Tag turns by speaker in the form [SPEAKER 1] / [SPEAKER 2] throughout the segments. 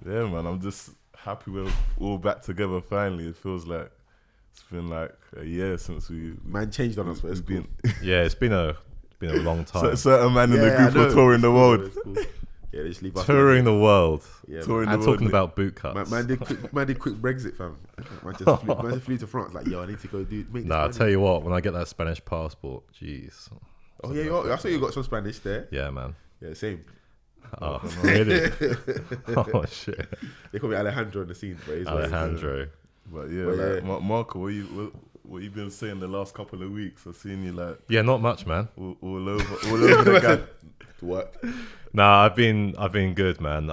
[SPEAKER 1] Yeah, man. I'm just happy we're all back together finally. It feels like it's been like a year since we
[SPEAKER 2] Man changed on us, but it's
[SPEAKER 1] been.
[SPEAKER 3] Yeah, it's been a long time.
[SPEAKER 1] Certain man in the group are touring the world.
[SPEAKER 2] Cool. Yeah, they just leave us
[SPEAKER 3] Touring the world.
[SPEAKER 2] Yeah,
[SPEAKER 1] touring
[SPEAKER 3] and
[SPEAKER 1] the
[SPEAKER 3] talking
[SPEAKER 1] world.
[SPEAKER 3] about boot cuts.
[SPEAKER 2] man did quick Brexit, fam. Man just flew to France. Like, yo, I need to go make this.
[SPEAKER 3] Nah, I'll
[SPEAKER 2] money.
[SPEAKER 3] tell you what. When I get that Spanish passport, jeez.
[SPEAKER 2] Oh yeah, I saw you got some Spanish there.
[SPEAKER 3] Yeah, man.
[SPEAKER 2] Yeah, same.
[SPEAKER 3] Oh, really? Oh shit.
[SPEAKER 2] They call me Alejandro in the scene, but he's
[SPEAKER 3] Alejandro.
[SPEAKER 1] But yeah,
[SPEAKER 2] But
[SPEAKER 1] like
[SPEAKER 2] yeah.
[SPEAKER 1] Marco, what you been saying the last couple of weeks? I've seen you like
[SPEAKER 3] Yeah, not much, man.
[SPEAKER 1] all over the guy.
[SPEAKER 2] to work.
[SPEAKER 3] Nah, I've been good, man.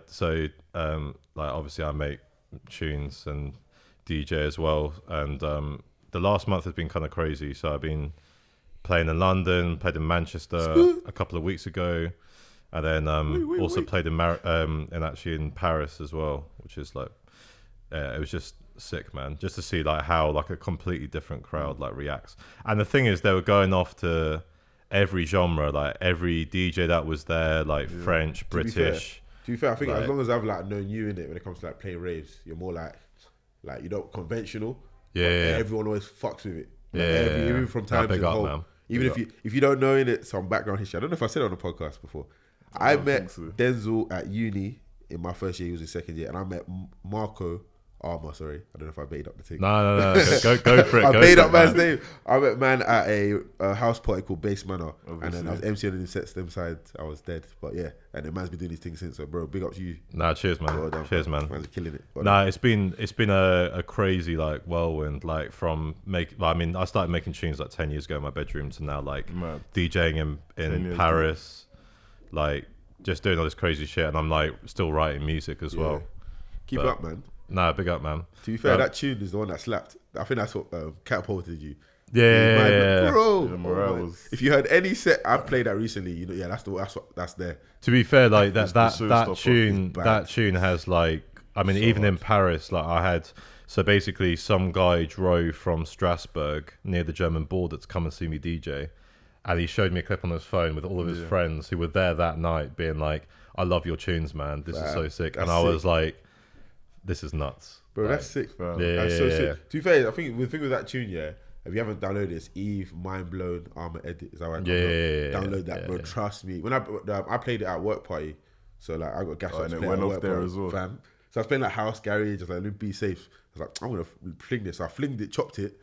[SPEAKER 3] So like obviously I make tunes and DJ as well, and the last month has been kind of crazy. So I've been playing in London, played in Manchester a couple of weeks ago, and then also played in actually in Paris as well, which is like it was just sick, man, just to see like how like a completely different crowd like reacts. And the thing is, they were going off to every genre, like every DJ that was there, like French, British.
[SPEAKER 2] To be fair, I think
[SPEAKER 3] like,
[SPEAKER 2] as long as I've like known you in it when it comes to like playing raves, you're more like you don't conventional.
[SPEAKER 3] Yeah, yeah.
[SPEAKER 2] Everyone always fucks with it. Like,
[SPEAKER 3] Yeah.
[SPEAKER 2] Even from time
[SPEAKER 3] Big
[SPEAKER 2] to
[SPEAKER 3] up,
[SPEAKER 2] whole.
[SPEAKER 3] man.
[SPEAKER 2] Even if you don't know in it some background history. I don't know if I said it on the podcast before. I met Denzel at uni in my first year. He was in second year, and I met Marco Armour. Sorry, I don't know if I made up the thing.
[SPEAKER 3] No. Go for it.
[SPEAKER 2] I
[SPEAKER 3] go
[SPEAKER 2] made
[SPEAKER 3] for
[SPEAKER 2] up
[SPEAKER 3] it,
[SPEAKER 2] man's
[SPEAKER 3] man.
[SPEAKER 2] name. I met man at a house party called Bass Manor,
[SPEAKER 1] Obviously.
[SPEAKER 2] and then I was MCing in sets them side. I was dead, but yeah. And the man's been doing these things since. So bro, big up to you.
[SPEAKER 3] Nah, cheers, man.
[SPEAKER 2] Well done,
[SPEAKER 3] Cheers, man.
[SPEAKER 2] Man's killing it. Well
[SPEAKER 3] Nah,
[SPEAKER 2] done.
[SPEAKER 3] it's been a crazy like whirlwind, like from I started making tunes like 10 years ago in my bedroom to now like
[SPEAKER 1] Mad.
[SPEAKER 3] DJing
[SPEAKER 1] 10
[SPEAKER 3] in
[SPEAKER 1] years
[SPEAKER 3] Paris, like just doing all this crazy shit, and I'm like still writing music as well.
[SPEAKER 2] Keep
[SPEAKER 3] but-
[SPEAKER 2] it up, man.
[SPEAKER 3] Nah, big up, man.
[SPEAKER 2] To be fair,
[SPEAKER 3] Um,
[SPEAKER 2] that tune is the one that slapped. I think that's what catapulted you.
[SPEAKER 3] Yeah.
[SPEAKER 2] Bro.
[SPEAKER 1] The morale was-
[SPEAKER 2] If you heard any set I've played that recently, you know, yeah, that's there.
[SPEAKER 3] To be fair, like
[SPEAKER 1] the
[SPEAKER 3] that
[SPEAKER 1] showstopper.
[SPEAKER 3] tune,
[SPEAKER 2] It's bad.
[SPEAKER 3] that tune has like, I mean,
[SPEAKER 1] So
[SPEAKER 3] even in
[SPEAKER 1] much.
[SPEAKER 3] Paris, like I had. So basically, some guy drove from Strasbourg near the German border to come and see me DJ, and he showed me a clip on his phone with all of his friends who were there that night, being like, "I love your tunes, man. This is so sick." And
[SPEAKER 2] that's
[SPEAKER 3] I was
[SPEAKER 2] sick.
[SPEAKER 3] like, "This is nuts,
[SPEAKER 2] Bro,
[SPEAKER 3] Like,
[SPEAKER 2] that's sick.
[SPEAKER 1] Fam.
[SPEAKER 3] Yeah,
[SPEAKER 2] That's so
[SPEAKER 3] yeah.
[SPEAKER 2] sick. To be fair, I think the thing with that tune, yeah, if you haven't downloaded it, it's Eve, Mind Blown, Armour Edit. Is that right?
[SPEAKER 3] Yeah.
[SPEAKER 2] Download that, bro.
[SPEAKER 3] Yeah.
[SPEAKER 2] Trust me. When I played it at work party, so like I got gas
[SPEAKER 1] and it went off there as well.
[SPEAKER 2] fam. So I was playing like house garage. I was like, let me be safe. I was like, I'm gonna fling this. So I flinged it, chopped it,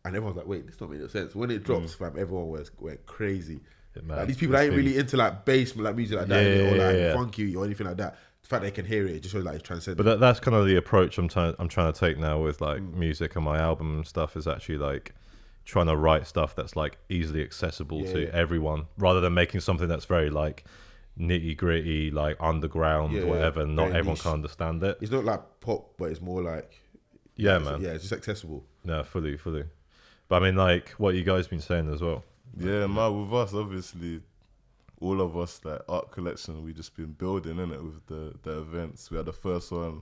[SPEAKER 2] and everyone's like, wait, this don't make no sense. When it drops, fam, everyone went crazy.
[SPEAKER 3] man,
[SPEAKER 2] Like, these people that ain't really into like bass, like music like that,
[SPEAKER 3] Yeah,
[SPEAKER 2] or like
[SPEAKER 3] yeah.
[SPEAKER 2] funky or anything like that. The fact they can hear it just shows like it's transcendent.
[SPEAKER 3] But that's kind of the approach I'm trying to take now with like music and my album and stuff, is actually like trying to write stuff that's like easily accessible to everyone, rather than making something that's very like nitty gritty, like underground, whatever. Not
[SPEAKER 2] very
[SPEAKER 3] everyone
[SPEAKER 2] niche.
[SPEAKER 3] can understand it.
[SPEAKER 2] It's not like pop, but it's more like
[SPEAKER 3] Yeah, man.
[SPEAKER 2] Yeah, it's just accessible.
[SPEAKER 3] No, fully. But I mean, like what you guys been saying as well.
[SPEAKER 1] Yeah, man, with us, obviously, all of us, like Art Collection, we just been building, innit, with the events. We had the first one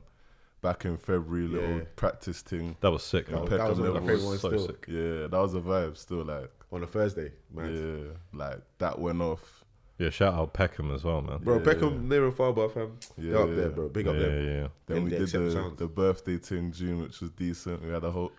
[SPEAKER 1] back in February, little practice thing.
[SPEAKER 3] That was sick, man.
[SPEAKER 2] That was one of my
[SPEAKER 1] Peckham
[SPEAKER 2] favorite ones
[SPEAKER 3] so
[SPEAKER 2] still.
[SPEAKER 3] sick.
[SPEAKER 1] Yeah, that was a vibe still, like,
[SPEAKER 2] On a Thursday, man.
[SPEAKER 1] yeah, like, that went off.
[SPEAKER 3] Yeah, shout out Peckham as well, man.
[SPEAKER 2] Bro,
[SPEAKER 1] Yeah,
[SPEAKER 2] Peckham, near and far, but fam.
[SPEAKER 1] Yeah,
[SPEAKER 2] They're up
[SPEAKER 1] yeah.
[SPEAKER 2] there, bro. Big up
[SPEAKER 3] Yeah,
[SPEAKER 2] them.
[SPEAKER 3] yeah.
[SPEAKER 1] Then
[SPEAKER 2] And
[SPEAKER 1] we
[SPEAKER 2] they
[SPEAKER 1] did
[SPEAKER 2] accept sounds.
[SPEAKER 1] the birthday thing June, which was decent. We had a whole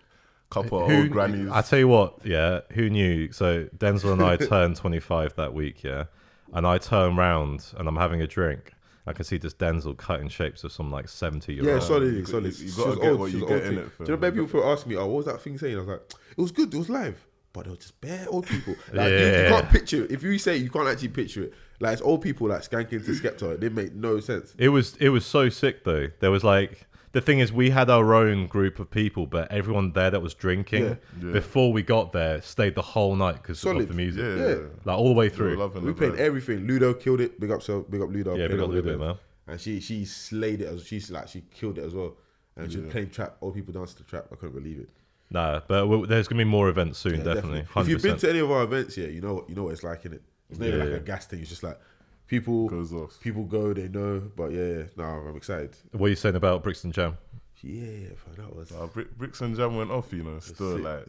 [SPEAKER 1] couple of
[SPEAKER 3] Who-
[SPEAKER 1] old grannies.
[SPEAKER 3] I tell you what, yeah, who knew? So Denzel and I turned 25 that week, yeah, and I turn round and I'm having a drink. I can see this Denzel cutting shapes of some like 70-year-old.
[SPEAKER 2] Yeah, solid.
[SPEAKER 1] you
[SPEAKER 2] solid.
[SPEAKER 1] gotta
[SPEAKER 2] She
[SPEAKER 1] get
[SPEAKER 2] was
[SPEAKER 1] what
[SPEAKER 2] old,
[SPEAKER 1] you
[SPEAKER 2] she was
[SPEAKER 1] get
[SPEAKER 2] old
[SPEAKER 1] in
[SPEAKER 2] thing.
[SPEAKER 1] it for.
[SPEAKER 2] Do you know, maybe people ask me, oh, what was that thing saying? I was like, it was good, it was live. But they were just bare old people. Like, you
[SPEAKER 3] Yeah.
[SPEAKER 2] can't picture it. If you say it, you can't actually picture it. Like, it's old people like skanking to Skepta. It didn't make no sense.
[SPEAKER 3] It was so sick though. There was like, the thing is, we had our own group of people, but everyone there that was drinking
[SPEAKER 1] Yeah.
[SPEAKER 3] before we got there stayed the whole night because of
[SPEAKER 2] Solid.
[SPEAKER 3] the music.
[SPEAKER 1] Yeah.
[SPEAKER 3] Like all the way
[SPEAKER 1] They were
[SPEAKER 3] through.
[SPEAKER 1] loving
[SPEAKER 2] We
[SPEAKER 1] the
[SPEAKER 2] played
[SPEAKER 1] vibe.
[SPEAKER 2] everything. Ludo killed it. Big up Ludo.
[SPEAKER 3] Yeah,
[SPEAKER 2] Played
[SPEAKER 3] big up
[SPEAKER 2] all the
[SPEAKER 3] Ludo,
[SPEAKER 2] events.
[SPEAKER 3] man.
[SPEAKER 2] And she slayed it. She killed it as well. And she was playing trap. Old people danced to trap. I couldn't believe it.
[SPEAKER 3] Nah, but there's gonna be more events soon,
[SPEAKER 2] Yeah,
[SPEAKER 3] definitely.
[SPEAKER 2] If you've been
[SPEAKER 3] 100%.
[SPEAKER 2] to any of our events, yeah, you know what it's like in it. It's not even like a gas thing. It's just like people
[SPEAKER 1] Goes off.
[SPEAKER 2] People go, they know. But yeah, no, I'm excited.
[SPEAKER 3] What are you saying about Brixton Jam?
[SPEAKER 2] Yeah, that was.
[SPEAKER 1] Bricks and Jam went off, you know. Still,
[SPEAKER 2] sick.
[SPEAKER 1] like,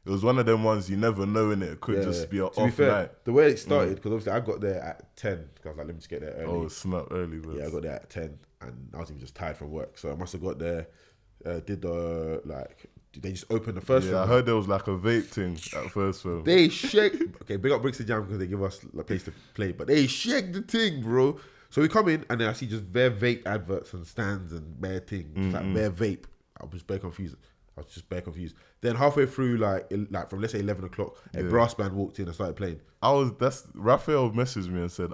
[SPEAKER 1] it was one of them ones you never know, innit? It could just be an
[SPEAKER 2] To be
[SPEAKER 1] off
[SPEAKER 2] fair,
[SPEAKER 1] night.
[SPEAKER 2] the way it started, because obviously I got there at 10. Because I was like, let me just get there early.
[SPEAKER 1] Oh, snap early, but
[SPEAKER 2] Yeah, I got there at 10. and I was even just tired from work, so I must have got there. Did they just opened the first room?
[SPEAKER 1] I heard there was like a vape thing at first film.
[SPEAKER 2] They shake. Okay, big up Bricks and Jam because they give us a place to play, but they shake the thing, bro. So we come in and then I see just bare vape adverts and stands and bare things, like bare vape. I was just bare confused. Then halfway through, like from let's say 11 o'clock, a brass band walked in and started playing.
[SPEAKER 1] Raphael messaged me and said,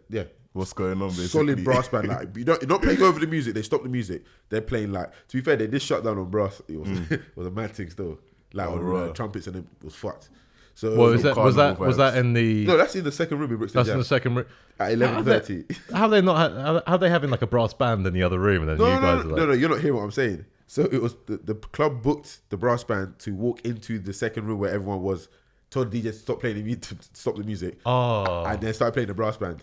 [SPEAKER 2] Yeah.
[SPEAKER 1] What's going on, basically?
[SPEAKER 2] Solid brass band. Like you're not playing over the music. They stopped the music. They're playing like. To be fair, they did shut down on brass. It was it was a mad thing still. Like on trumpets and it was fucked. So
[SPEAKER 3] was that in the?
[SPEAKER 2] No, that's in the second room in Brixton.
[SPEAKER 3] That's in the second room
[SPEAKER 2] at 11:30.
[SPEAKER 3] How they not? How they having like a brass band in the other room and then you guys are like,
[SPEAKER 2] no, you're not hearing what I'm saying. So it was the club booked the brass band to walk into the second room where everyone was. Told the DJ to stop playing the music, to stop the music. And then started playing the brass band.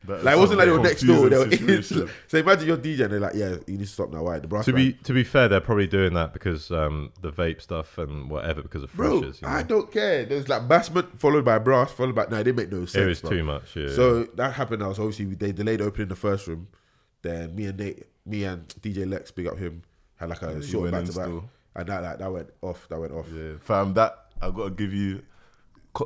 [SPEAKER 2] Like it wasn't like they were next door. They were in, so imagine your DJ and they're like, "Yeah, you need to stop now." Why? The brass band. To
[SPEAKER 3] be fair, they're probably doing that because the vape stuff and whatever because of freshers.
[SPEAKER 2] I don't care. There's like bassment followed by brass followed by they make no sense.
[SPEAKER 3] It was too much. Yeah.
[SPEAKER 2] So that happened. Now, so obviously they delayed opening the first room. Then me and DJ Lex, big up him, had like a short back to back, and that went off.
[SPEAKER 1] Yeah, fam. That I gotta give you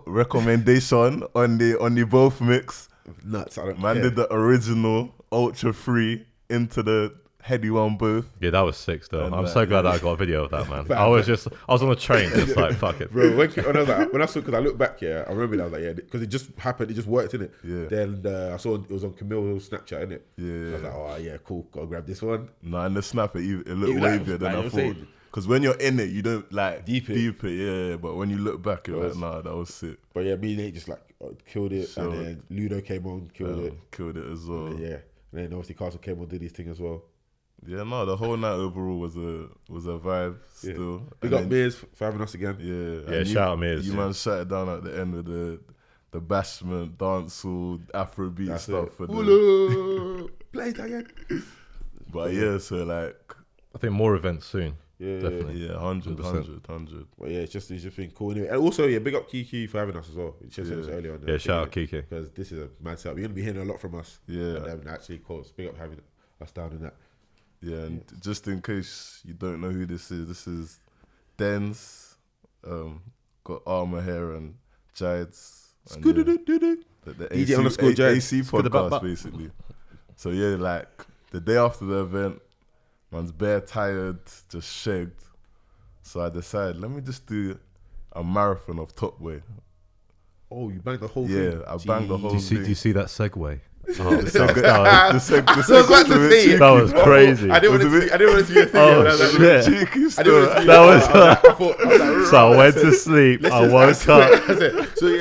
[SPEAKER 1] recommendation on the both mix.
[SPEAKER 2] Nuts. I don't
[SPEAKER 3] care.
[SPEAKER 1] Did the original Ultra Free into the heady one both.
[SPEAKER 3] Yeah, that was sick still. I'm so glad that I got a video of that, man. I was on the train just like, fuck it.
[SPEAKER 2] Bro, when I saw, because I looked back, I remember that I was like, because it just happened, it just worked, innit?
[SPEAKER 1] Yeah.
[SPEAKER 2] Then I saw it was on Camille's Snapchat, innit?
[SPEAKER 1] Yeah.
[SPEAKER 2] I was like, oh yeah, cool, gotta grab this one.
[SPEAKER 1] Nah, in the snap, it looked wavier than I thought. Because when you're in it, you don't like deep it, yeah. But when you look back, you're like, nah, that was sick.
[SPEAKER 2] But yeah, me and Nate just like killed it,
[SPEAKER 1] so,
[SPEAKER 2] and then Ludo came on,
[SPEAKER 1] killed it as well.
[SPEAKER 2] And then obviously Castle came on, did his thing as well.
[SPEAKER 1] Yeah, no, the whole night overall was a vibe still.
[SPEAKER 2] We got Mears for having us again.
[SPEAKER 3] Yeah, shout out Mears.
[SPEAKER 1] You man shut it down at the end with the bashment, dancehall, Afrobeat stuff.
[SPEAKER 2] Play it again.
[SPEAKER 1] But so like,
[SPEAKER 3] I think more events soon.
[SPEAKER 1] Yeah, definitely. Yeah, 100.
[SPEAKER 2] Well, it's just been cool anyway. And also, big up Kiki for having us as well. She said this earlier on.
[SPEAKER 3] Yeah, shout out Kiki.
[SPEAKER 2] Because this is a mad setup. You're going to be hearing a lot from us.
[SPEAKER 1] Yeah.
[SPEAKER 2] And actually, cool. Big up having us down in that.
[SPEAKER 1] Yeah, and just in case you don't know who this is Dens, got Armour here and Jides. The
[SPEAKER 2] DJ underscore Jides.
[SPEAKER 1] AC podcast, basically. So yeah, like the day after the event, man's bare tired, just shagged. So I decided, let me just do a marathon of Top Boy.
[SPEAKER 2] Oh, you banged the whole thing?
[SPEAKER 1] Yeah, I banged the whole thing.
[SPEAKER 3] Do you see that segue?
[SPEAKER 1] That
[SPEAKER 3] was crazy.
[SPEAKER 2] I didn't want it to be a thing.
[SPEAKER 3] Oh, shit. So I went to sleep. I woke up.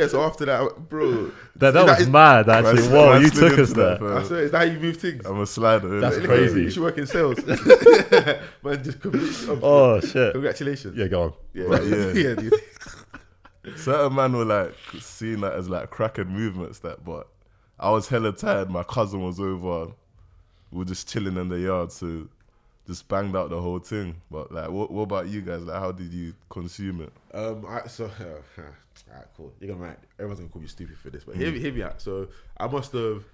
[SPEAKER 2] So after that, bro.
[SPEAKER 3] That was mad, actually. Whoa, you took us there.
[SPEAKER 2] I swear, is that how you move things?
[SPEAKER 1] I'm a slider.
[SPEAKER 3] That's crazy.
[SPEAKER 2] You should work in sales. Man, just
[SPEAKER 3] oh, shit.
[SPEAKER 2] Congratulations.
[SPEAKER 3] Yeah, go on.
[SPEAKER 1] Yeah, dude. Certain man were like seeing that as like crackhead movements, but I was hella tired. My cousin was over. We were just chilling in the yard, so just banged out the whole thing. But like, what about you guys? Like, how did you consume it?
[SPEAKER 2] Alright, cool. You're gonna everyone's gonna call you stupid for this, but hear me out. So I must have.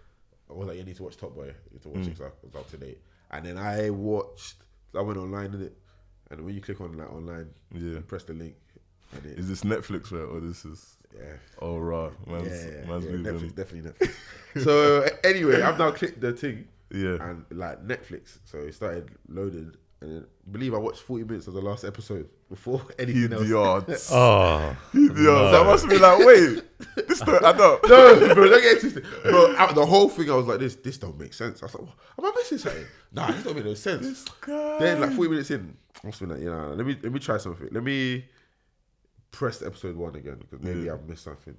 [SPEAKER 2] I was like, you need to watch Top Boy. You need to watch it. I was up to date, and then I went online in it, and when you click on that online, you press the link. And
[SPEAKER 1] is this Netflix, right, or this is?
[SPEAKER 2] Yeah.
[SPEAKER 1] Oh, right. Man's
[SPEAKER 2] Netflix, definitely Netflix. So anyway, I've now clicked the thing.
[SPEAKER 1] Yeah.
[SPEAKER 2] And like Netflix, so it started loading, and then, I believe I watched 40 minutes of the last episode before anything else.
[SPEAKER 3] Oh,
[SPEAKER 1] no. That must be like, wait, this don't add up.
[SPEAKER 2] No, bro, don't get twisted. Bro, the whole thing, I was like, this don't make sense. I was like, am I missing something? Nah, this don't make no sense. Then like 40 minutes in, I must be like, let me try something. Let me press episode 1 again because maybe I've missed something.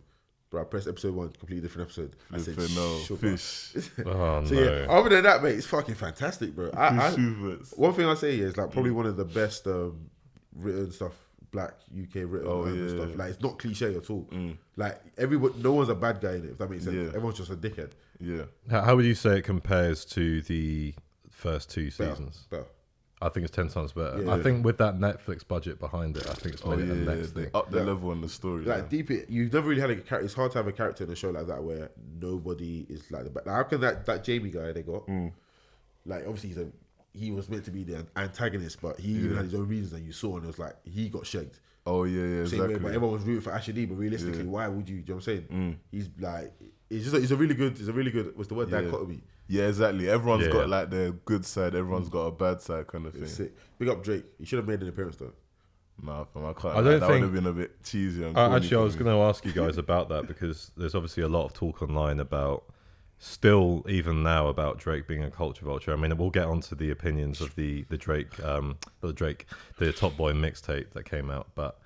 [SPEAKER 2] But I pressed episode 1, completely different episode. I said
[SPEAKER 1] no fish.
[SPEAKER 3] Oh,
[SPEAKER 2] so
[SPEAKER 3] no.
[SPEAKER 2] Other than that, mate, it's fucking fantastic, bro. One thing I say is like probably one of the best written stuff, black UK written stuff. Like it's not cliche at all. Like no one's a bad guy in it. If that makes sense. Everyone's just a dickhead.
[SPEAKER 1] Yeah.
[SPEAKER 3] How would you say it compares to the first 2 seasons?
[SPEAKER 2] Better.
[SPEAKER 3] I think it's 10 times better.
[SPEAKER 2] Yeah.
[SPEAKER 3] I think with that Netflix budget behind it, I think it's made it the next thing.
[SPEAKER 1] Up the level on the story.
[SPEAKER 2] Like deep it, you've never really had a character. It's hard to have a character in a show like that where nobody is like the. Like, how can that Jamie guy they got? like obviously he was meant to be the antagonist, but he even had his own reasons that you saw, and it was like he got shagged.
[SPEAKER 1] Oh yeah,
[SPEAKER 2] Same
[SPEAKER 1] exactly.
[SPEAKER 2] way, but everyone was rooting for Asher D. But realistically, why would you? Do you know what I'm saying? He's like, it's a really good. What's the word? Dichotomy.
[SPEAKER 1] Yeah, exactly. Everyone's got like their good side. Everyone's got a bad side, kind of thing.
[SPEAKER 2] Sick. Big up Drake. He should have made an appearance though.
[SPEAKER 1] Nah, fam, I can't.
[SPEAKER 3] I don't
[SPEAKER 1] that would
[SPEAKER 3] think-
[SPEAKER 1] have been a bit cheesy. And
[SPEAKER 3] Actually, I was
[SPEAKER 1] going
[SPEAKER 3] going to ask you guys about that because there's obviously a lot of talk online about, still even now, about Drake being a culture vulture. I mean, we'll get onto the opinions of the Drake, the Top Boy mixtape that came out, but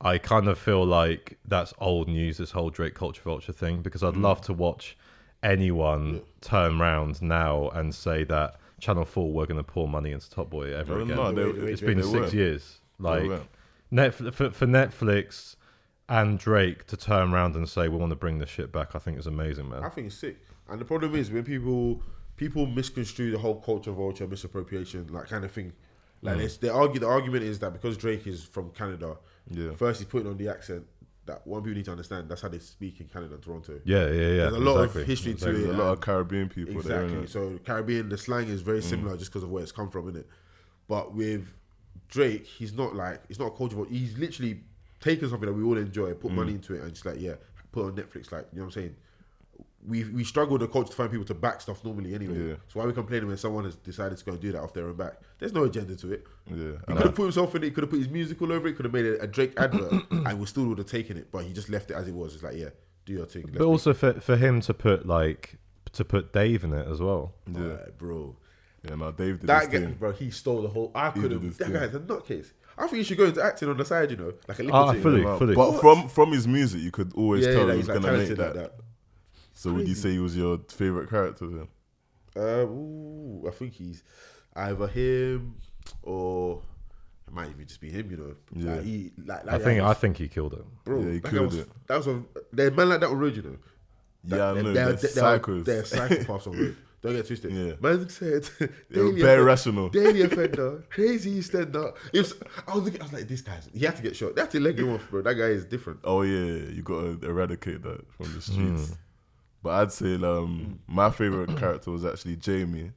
[SPEAKER 3] I kind of feel like that's old news, this whole Drake culture vulture thing, because I'd love to watch anyone turn round now and say that Channel 4 were going to pour money into Top Boy ever again.
[SPEAKER 1] No,
[SPEAKER 3] It's been 6 years. Like,
[SPEAKER 1] weren't.
[SPEAKER 3] for Netflix and Drake to turn around and say we want to bring this shit back, I think is amazing, man.
[SPEAKER 2] I think it's sick. And the problem is when people misconstrue the whole culture vulture, misappropriation, like kind of thing. Like the argument is that because Drake is from Canada, first he's putting on the accent that one people need to understand. That's how they speak in Canada and Toronto.
[SPEAKER 3] Yeah.
[SPEAKER 2] There's a lot of history to it.
[SPEAKER 1] There's a lot of Caribbean people there.
[SPEAKER 2] Exactly.
[SPEAKER 1] Innit?
[SPEAKER 2] So Caribbean, the slang is very similar just because of where it's come from, innit? But with Drake, he's not like, it's not a culture vulture. He's literally taken something that we all enjoy, put money into it, and just like, put on Netflix. Like, you know what I'm saying? We struggle the culture to find people to back stuff normally anyway. Yeah. So why are we complaining when someone has decided to go and do that off their own back? There's no agenda to it.
[SPEAKER 1] Yeah.
[SPEAKER 2] He could have put himself in it, he could have put his music all over it, could have made a Drake advert and we still would have taken it, but he just left it as it was. It's like, do your thing.
[SPEAKER 3] But also for him to put Dave in it as well.
[SPEAKER 1] Yeah.
[SPEAKER 2] Right, bro.
[SPEAKER 1] Yeah, no, Dave did
[SPEAKER 2] That
[SPEAKER 1] this
[SPEAKER 2] guy,
[SPEAKER 1] thing.
[SPEAKER 2] bro, he stole the whole. I could
[SPEAKER 1] did
[SPEAKER 2] have.
[SPEAKER 1] his
[SPEAKER 2] That
[SPEAKER 1] thing.
[SPEAKER 2] guy's a nutcase. I think he should go into acting on the side, you know, like a little thing.
[SPEAKER 3] Fully.
[SPEAKER 1] But from his music, you could always tell he was
[SPEAKER 2] like
[SPEAKER 1] going to make
[SPEAKER 2] talented
[SPEAKER 1] that.
[SPEAKER 2] like that.
[SPEAKER 1] So would you say he was your favourite character then?
[SPEAKER 2] I think he's either him or it might even just be him, you know.
[SPEAKER 1] Yeah.
[SPEAKER 3] I think he killed it.
[SPEAKER 2] bro,
[SPEAKER 1] Yeah, he
[SPEAKER 2] that
[SPEAKER 1] killed
[SPEAKER 2] guy
[SPEAKER 1] it.
[SPEAKER 2] That was there's men like that on road, you know.
[SPEAKER 1] Yeah, I know. They're psychos.
[SPEAKER 2] They're psychopaths on road. Don't get twisted.
[SPEAKER 1] Yeah.
[SPEAKER 2] Man said
[SPEAKER 1] They were bare rational.
[SPEAKER 2] daily offender, crazy extender. I was like, this guy's. He had to get shot. They had to leg him off, bro. That guy is different.
[SPEAKER 1] Oh yeah, you got to eradicate that from the streets. But I'd say my favorite character was actually Jamie,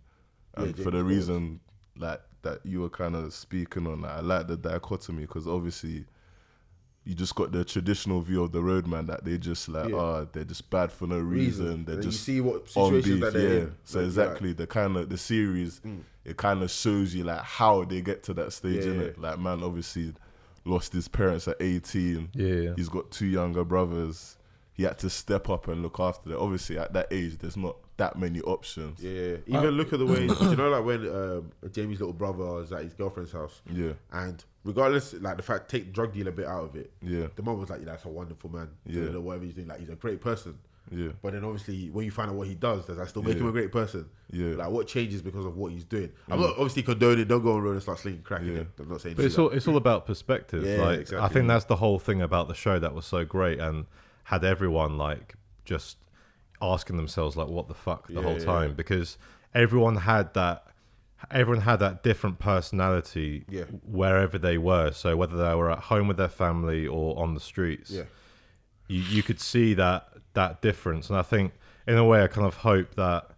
[SPEAKER 1] and for the reason like that you were kind of speaking on. Like, I like the dichotomy because obviously you just got the traditional view of the roadman that they just like they're just bad for no reason. They're
[SPEAKER 2] and
[SPEAKER 1] just
[SPEAKER 2] you see what
[SPEAKER 1] on
[SPEAKER 2] situations
[SPEAKER 1] beef.
[SPEAKER 2] that they're in.
[SPEAKER 1] So
[SPEAKER 2] Like,
[SPEAKER 1] exactly the series it kind of shows you like how they get to that stage.
[SPEAKER 2] Yeah,
[SPEAKER 1] Innit? Like man obviously lost his parents at 18.
[SPEAKER 3] Yeah.
[SPEAKER 1] He's got 2 younger brothers. He had to step up and look after them. Obviously, at that age, there's not that many options.
[SPEAKER 2] Yeah. Even look at the way, you know, like when Jamie's little brother was at his girlfriend's house.
[SPEAKER 1] Yeah.
[SPEAKER 2] And regardless, like the fact, take drug dealer bit out of it.
[SPEAKER 1] Yeah.
[SPEAKER 2] The mom was like, that's a wonderful man.
[SPEAKER 1] Yeah.
[SPEAKER 2] You know, whatever he's doing, like he's a great person.
[SPEAKER 1] Yeah.
[SPEAKER 2] But then obviously, when you find out what he does that still make him a great person?
[SPEAKER 1] Yeah.
[SPEAKER 2] Like what changes because of what he's doing? I'm not obviously condoning, don't go on road and start slinging crack again. I'm not saying
[SPEAKER 3] But it's all about perspective.
[SPEAKER 2] Yeah,
[SPEAKER 3] like,
[SPEAKER 2] exactly.
[SPEAKER 3] I think that's the whole thing about the show that was so great and had everyone like just asking themselves like what the fuck the whole time because everyone had that different personality wherever they were. So whether they were at home with their family or on the streets, you could see that difference. And I think in a way I kind of hope that,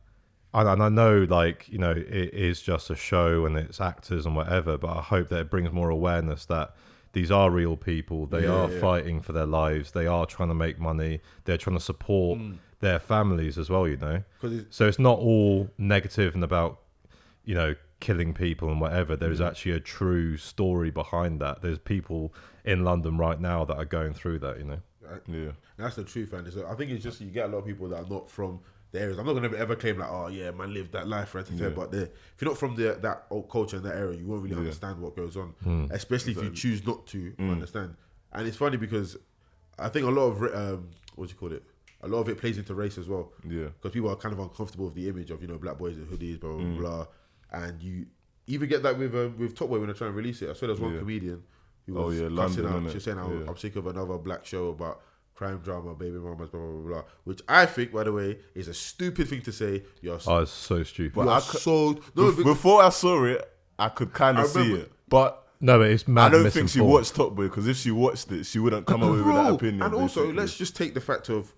[SPEAKER 3] and I know like, you know, it is just a show and it's actors and whatever, but I hope that it brings more awareness that these are real people. They are fighting for their lives. They are trying to make money. They're trying to support their families as well, you know. So it's not all negative and about, you know, killing people and whatever. There is actually a true story behind that. There's people in London right now that are going through that, you know.
[SPEAKER 2] Yeah. That's the truth, and I think it's just you get a lot of people that are not from the areas. I'm not going to ever claim like, oh yeah, man lived that life, right? But if you're not from that old culture in that area, you won't really understand what goes on, especially if you choose not to understand. And it's funny because I think a lot of a lot of it plays into race as well. Yeah, because people are kind of uncomfortable with the image of, you know, black boys in hoodies, blah blah blah, and you even get that with Top Boy when they're trying to release it. I saw there was one comedian who was cussing out. She was saying, I'm sick of another black show about crime drama, baby mamas, blah, blah, blah, blah. Which I think, by the way, is a stupid thing to say.
[SPEAKER 3] It's so stupid.
[SPEAKER 1] Before I saw it, I could kind of see it. But
[SPEAKER 3] no, but it's mad.
[SPEAKER 1] I don't think she watched Top Boy, because if she watched it, she wouldn't come away with that opinion.
[SPEAKER 2] And also,
[SPEAKER 1] basically.
[SPEAKER 2] let's just take the fact of,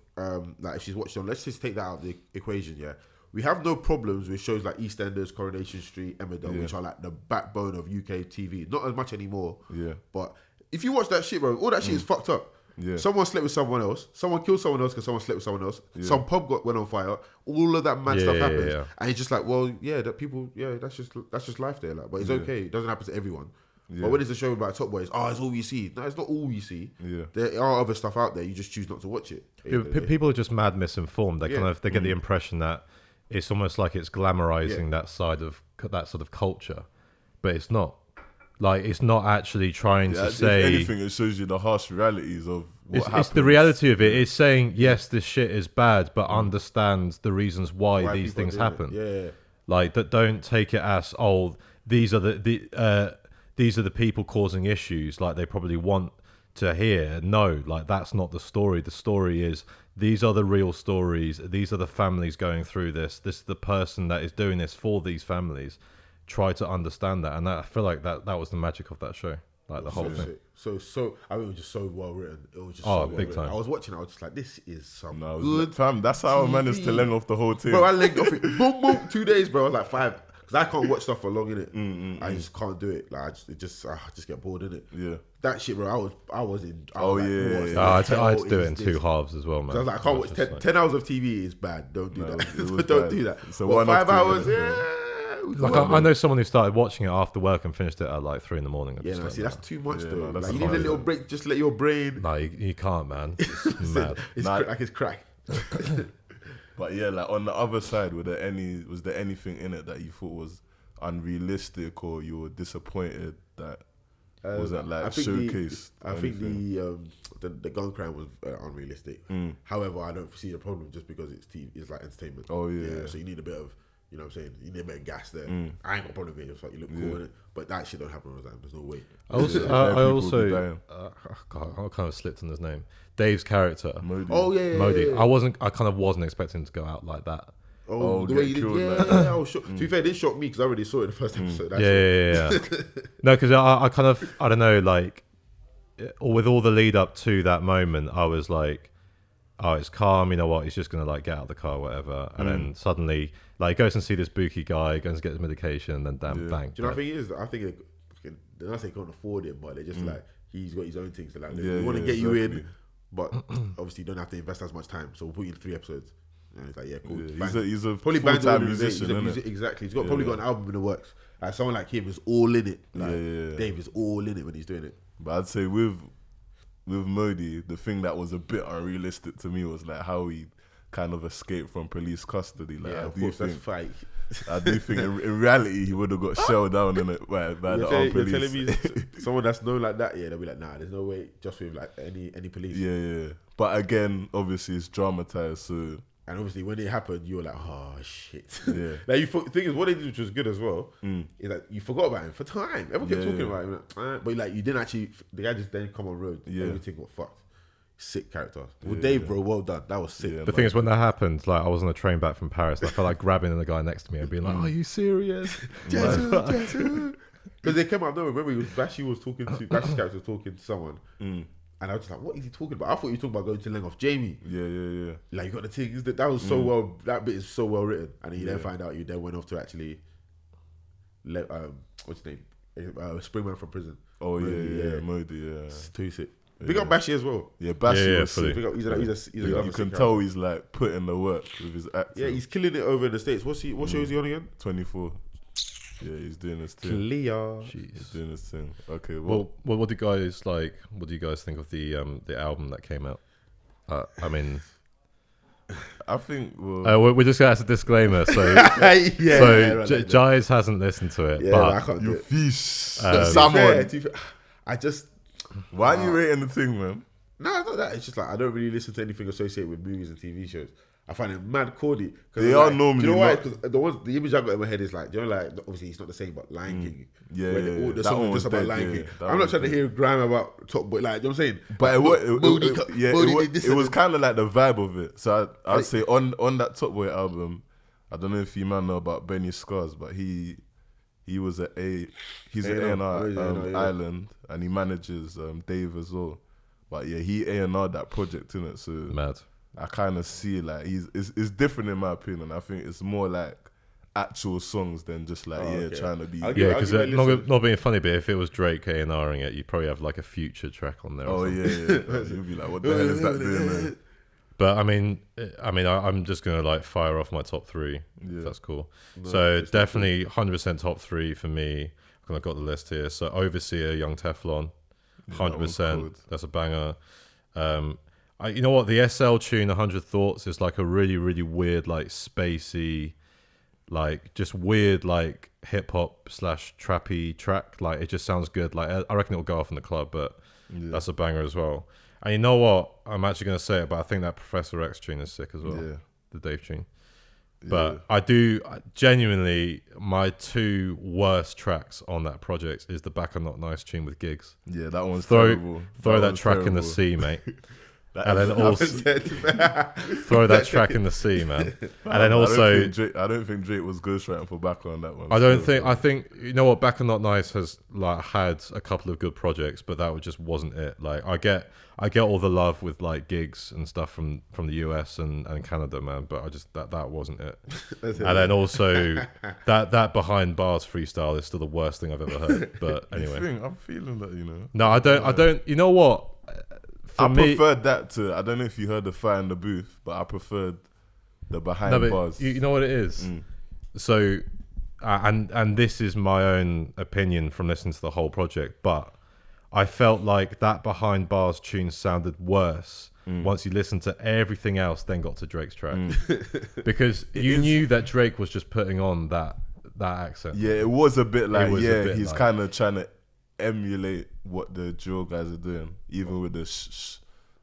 [SPEAKER 2] like, if she's watched on, let's just take that out of the equation, yeah? we have no problems with shows like EastEnders, Coronation Street, Emmerdale, which are like the backbone of UK TV. Not as much anymore.
[SPEAKER 1] Yeah.
[SPEAKER 2] But if you watch that shit, bro, all that shit is fucked up.
[SPEAKER 1] Yeah.
[SPEAKER 2] Someone slept with someone else. Someone killed someone else because someone slept with someone else.
[SPEAKER 1] Yeah.
[SPEAKER 2] Some pub went on fire. All of that mad stuff happens,
[SPEAKER 3] yeah.
[SPEAKER 2] and it's just like, well, yeah, that people, yeah, that's just life there. Like, but it's okay. It doesn't happen to everyone.
[SPEAKER 1] Yeah.
[SPEAKER 2] But when it's a show about Top Boys, it's all you see. No, it's not all you see.
[SPEAKER 1] Yeah.
[SPEAKER 2] There are other stuff out there. You just choose not to watch it.
[SPEAKER 3] People are just mad misinformed. They they get the impression that it's almost like it's glamorizing that side of that sort of culture, but it's not. Like, it's not actually trying to say.
[SPEAKER 1] If anything, it shows you the harsh realities of what happens.
[SPEAKER 3] It's the reality of it. It's saying, yes, this shit is bad, but understand the reasons why these things happen.
[SPEAKER 2] Yeah.
[SPEAKER 3] Like, that don't take it as, these are the people causing issues. Like, they probably want to hear. No, like, that's not the story. The story is, these are the real stories. These are the families going through this. This is the person that is doing this for these families. Try to understand that, and I feel like that was the magic of that show, like the whole thing.
[SPEAKER 2] So I mean, it was just so well written. It was just
[SPEAKER 3] big time.
[SPEAKER 2] I was watching. I was just like, this is some
[SPEAKER 1] good fam. That's how I managed to leng off the whole thing.
[SPEAKER 2] Bro, I legged off it. Boom, boom. 2 days, bro. I was like 5 because I can't watch stuff for long in it. I just can't do it. Like I just get bored in it.
[SPEAKER 1] Yeah.
[SPEAKER 2] That shit, bro. I was in. I
[SPEAKER 3] had to do it in 2 halves as well, man.
[SPEAKER 2] So I was like, I can't watch 10 hours of TV is bad. Don't do that. Don't do that.
[SPEAKER 1] So
[SPEAKER 2] what, 5 hours?
[SPEAKER 3] Like I know someone who started watching it after work and finished it at like 3 a.m.
[SPEAKER 2] Yeah, no, see, that's too much though.
[SPEAKER 1] No,
[SPEAKER 2] like, you need a little break. Just let your brain.
[SPEAKER 3] No, you can't, man. It's mad.
[SPEAKER 2] It's crack.
[SPEAKER 1] But yeah, like on the other side, was there anything in it that you thought was unrealistic or you were disappointed that wasn't like showcased?
[SPEAKER 2] I think the gun crime was unrealistic. However, I don't see a problem just because it's TV. It's like entertainment.
[SPEAKER 1] Oh yeah.
[SPEAKER 2] So you need a bit of. You know what I'm saying? You need a bit of gas there. I ain't got a problem with it. It's like you look cool in it. But that shit don't happen all the time. There's no way.
[SPEAKER 3] I kind of slipped on his name. Dave's character.
[SPEAKER 1] Modi.
[SPEAKER 2] Oh, yeah.
[SPEAKER 3] Modi. I kind of wasn't expecting him to go out like that.
[SPEAKER 2] Oh, the way you did. Yeah. I was shocked. To be fair, this shocked me because I already saw it in the first episode.
[SPEAKER 3] Yeah. No, because I kind of, I don't know, like, with all the lead up to that moment, I was like, oh, it's calm, you know what, he's just going to like get out of the car or whatever. And then suddenly, like, goes and see this bookie guy, goes and get his medication, and then bang.
[SPEAKER 2] Do you know what I think it is? I think they're not saying can't afford it, but they're just like, he's got his own things. Like, we want to get you in, but obviously you don't have to invest as much time. So we'll put you in 3 episodes. And it's like, yeah, cool.
[SPEAKER 1] Yeah, he's a
[SPEAKER 2] probably
[SPEAKER 1] full-time musician,
[SPEAKER 2] exactly. He's probably got an album in the works. Like, someone like him is all in it. Like,
[SPEAKER 1] yeah.
[SPEAKER 2] Dave is all in it when he's doing it.
[SPEAKER 1] But I'd say with Modi, the thing that was a bit unrealistic to me was like how he kind of escaped from police custody. Like,
[SPEAKER 2] yeah, of course, that's fake.
[SPEAKER 1] I do think in reality he would have got shelled down in it by the armed police.
[SPEAKER 2] You're telling me someone that's known like that, they'll be like, nah, there's no way, just with like any police.
[SPEAKER 1] Yeah. But again, obviously it's dramatized, so.
[SPEAKER 2] And obviously when it happened, you were like, oh shit.
[SPEAKER 1] Yeah.
[SPEAKER 2] Like, the thing is, what they did, which was good as well, is that you forgot about him for time. Everyone kept talking about him, but like you didn't actually. The guy just then come on road.
[SPEAKER 1] Yeah.
[SPEAKER 2] Everything got fucked. Sick character. Well, Dave, bro, well done. That was sick.
[SPEAKER 1] Yeah,
[SPEAKER 3] the thing is, when that happened, like I was on a train back from Paris, and I felt like grabbing the guy next to me and being like, "Are you serious?"
[SPEAKER 2] Because they came out of nowhere. Remember, Bash's character was talking to someone. And I was just like, what is he talking about? I thought you were talking about going to leng off Jamie.
[SPEAKER 1] Yeah.
[SPEAKER 2] Like, you got the thing. That was so well, that bit is so well written. And then you then find out you then went off to actually, what's his name? Springman from prison.
[SPEAKER 1] Oh, Modi, yeah.
[SPEAKER 2] It's too sick. Big up Bashi as well.
[SPEAKER 1] Yeah, Bashi was sick.
[SPEAKER 2] Big up, he's
[SPEAKER 1] you can tell he's like putting the work with his acting.
[SPEAKER 2] Yeah, he's killing it over in the States. What show is he on again?
[SPEAKER 1] 24. Yeah, he's doing his thing.
[SPEAKER 2] Clear.
[SPEAKER 1] He's doing his thing. Okay,
[SPEAKER 3] well, what do you guys like? What do you guys think of the album that came out? I mean,
[SPEAKER 1] I think
[SPEAKER 3] we're just gonna ask a disclaimer. So Jais hasn't listened to it.
[SPEAKER 2] Yeah,
[SPEAKER 3] but
[SPEAKER 2] I can't do
[SPEAKER 1] you
[SPEAKER 2] it.
[SPEAKER 1] fish.
[SPEAKER 2] Someone. I just.
[SPEAKER 1] Why are you rating the thing, man?
[SPEAKER 2] No, it's not that. It's just like I don't really listen to anything associated with movies and TV shows. I find it mad corny.
[SPEAKER 1] They are normally.
[SPEAKER 2] Do you know why? Because the image I got in my head is like, do you know, like obviously it's not the same, but Lion King. The song was just about Lion King. I'm not trying to hear grime about Top Boy, like, you know what I'm saying?
[SPEAKER 1] But it was kind of like the vibe of it. So I'd say on that Top Boy album, I don't know if you man know about Benny Scars, but he's an A&R Island, and he manages Dave as well. But yeah, he A&R that project in it. So
[SPEAKER 3] mad.
[SPEAKER 1] I kind of see like it's different in my opinion. I think it's more like actual songs than just like trying to be.
[SPEAKER 2] I'll
[SPEAKER 3] Yeah,
[SPEAKER 2] give
[SPEAKER 3] because
[SPEAKER 2] it a listen.
[SPEAKER 3] not being funny, but if it was Drake A&Ring it, you'd probably have like a Future track on there.
[SPEAKER 1] Oh yeah. You'd be like, what the hell is that doing there?
[SPEAKER 3] But I'm just gonna like fire off my top three. If that's cool.
[SPEAKER 2] No,
[SPEAKER 3] So
[SPEAKER 2] it's
[SPEAKER 3] definitely 100% top three for me. I've got the list here. So Overseer, Young Teflon, 100%. That's a banger. You know what? The SL tune, 100 Thoughts, is like a really, really weird, like spacey, like just weird, like hip hop / trappy track. Like it just sounds good. Like I reckon it'll go off in the club, but that's a banger as well. And you know what? I'm actually gonna say it, but I think that Professor X tune is sick as well.
[SPEAKER 1] Yeah.
[SPEAKER 3] The Dave tune. But I genuinely, my two worst tracks on that project is the Back and Not Nice tune with Gigs.
[SPEAKER 1] Yeah, that one's terrible.
[SPEAKER 3] Throw that track in the sea, mate. And then also throw that track in the sea, man. And then also,
[SPEAKER 1] I don't think Drake was ghostwriting for Back on that one.
[SPEAKER 3] I think you know what, Back and Not Nice has like had a couple of good projects, but that just wasn't it. Like I get all the love with like Gigs and stuff from the US and Canada, man, but I just that wasn't it. And then also that Behind Bars freestyle is still the worst thing I've ever heard. But anyway,
[SPEAKER 1] I'm feeling that, you know.
[SPEAKER 3] No, I don't. You know what?
[SPEAKER 1] I preferred that to. I don't know if you heard the Fire in the Booth, but I preferred the Behind Bars.
[SPEAKER 3] You know what it is? So, and this is my own opinion from listening to the whole project, but I felt like that Behind Bars tune sounded worse once you listened to everything else, then got to Drake's track. Because you knew that Drake was just putting on that accent.
[SPEAKER 1] Yeah, it was a bit like, he's kind of trying to emulate what the drill guys are doing, even with the shh.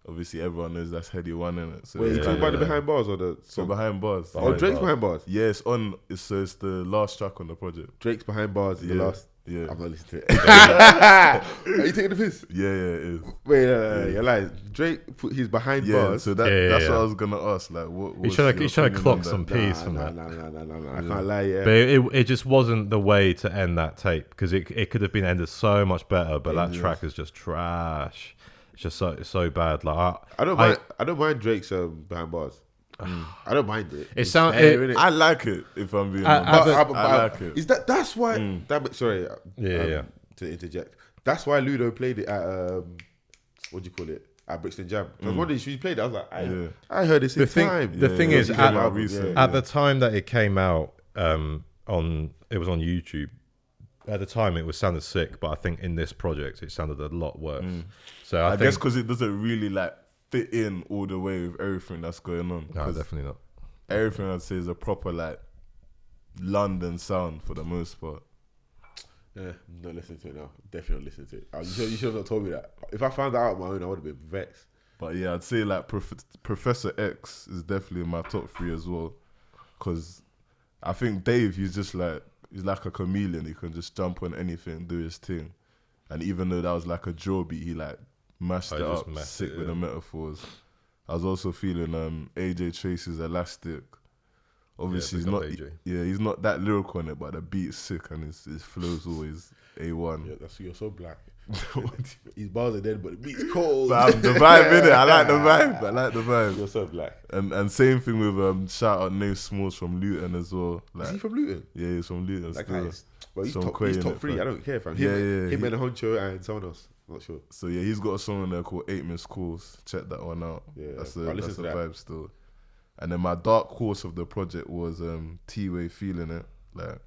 [SPEAKER 1] Obviously, everyone knows that's Heady One, innit? So
[SPEAKER 2] wait, you talking about the Behind Bars or the song?
[SPEAKER 1] Behind Bars?
[SPEAKER 2] Drake's Behind Bars?
[SPEAKER 1] Yeah, it's the last track on the project.
[SPEAKER 2] Drake's Behind Bars is the last.
[SPEAKER 1] Yeah.
[SPEAKER 2] I'm not listening to it. Are you taking the piss?
[SPEAKER 1] Yeah, it is.
[SPEAKER 2] Wait, you're lying. Drake put his Behind Bars.
[SPEAKER 1] So that's what I was gonna ask. Like, what?
[SPEAKER 3] He's trying to clock some peace from that.
[SPEAKER 2] No. I can't lie. Yeah,
[SPEAKER 3] but it just wasn't the way to end that tape, because it could have been ended so much better. But that track is just trash. It's just so bad. Like
[SPEAKER 2] I don't mind Drake's Behind Bars. I don't mind it.
[SPEAKER 1] I like it, if I'm being honest. I like it.
[SPEAKER 2] Is that's why? Sorry.
[SPEAKER 3] Yeah.
[SPEAKER 2] To interject, that's why Ludo played it at what do you call it? At Brixton Jam. I was wondering if he played it. I was like, I heard this in time.
[SPEAKER 3] The thing is, at
[SPEAKER 1] the
[SPEAKER 3] time that it came out, it was on YouTube. At the time, it sounded sick, but I think in this project, it sounded a lot worse. So I
[SPEAKER 1] guess because it doesn't really like fit in all the way with everything that's going on.
[SPEAKER 3] No, definitely not.
[SPEAKER 1] Everything I'd say is a proper like London sound for the most part.
[SPEAKER 2] Yeah, I'm not listening to it now. Definitely not listening to it. You should have not told me that. If I found that out on my own, I would have been vexed.
[SPEAKER 1] But yeah, I'd say like Professor X is definitely in my top 3 as well. Because I think Dave, he's like a chameleon. He can just jump on anything, do his thing. And even though that was like a drill beat, he like mashed it up, sick with the metaphors. I was also feeling AJ Tracy's Elastic. Obviously, he's not that lyrical on it, but the beat's sick and his flow's always A1.
[SPEAKER 2] Yeah, you're so black. His bars are dead, but the beat's cold.
[SPEAKER 1] But the vibe in it. I like the vibe.
[SPEAKER 2] You're so black.
[SPEAKER 1] And same thing with shout out Nate Smalls from Luton as well. Like,
[SPEAKER 2] is he from Luton?
[SPEAKER 1] Yeah, he's from Luton.
[SPEAKER 2] That guy is. Well, he's top 3. I don't care, fam. Him and Honcho and someone else. I'm not sure.
[SPEAKER 1] So yeah, he's got a song on there called 8 Missed Calls. Check that one out.
[SPEAKER 2] Yeah,
[SPEAKER 1] that's a vibe still. And then my dark horse of the project was T-Way, Feeling It. Like,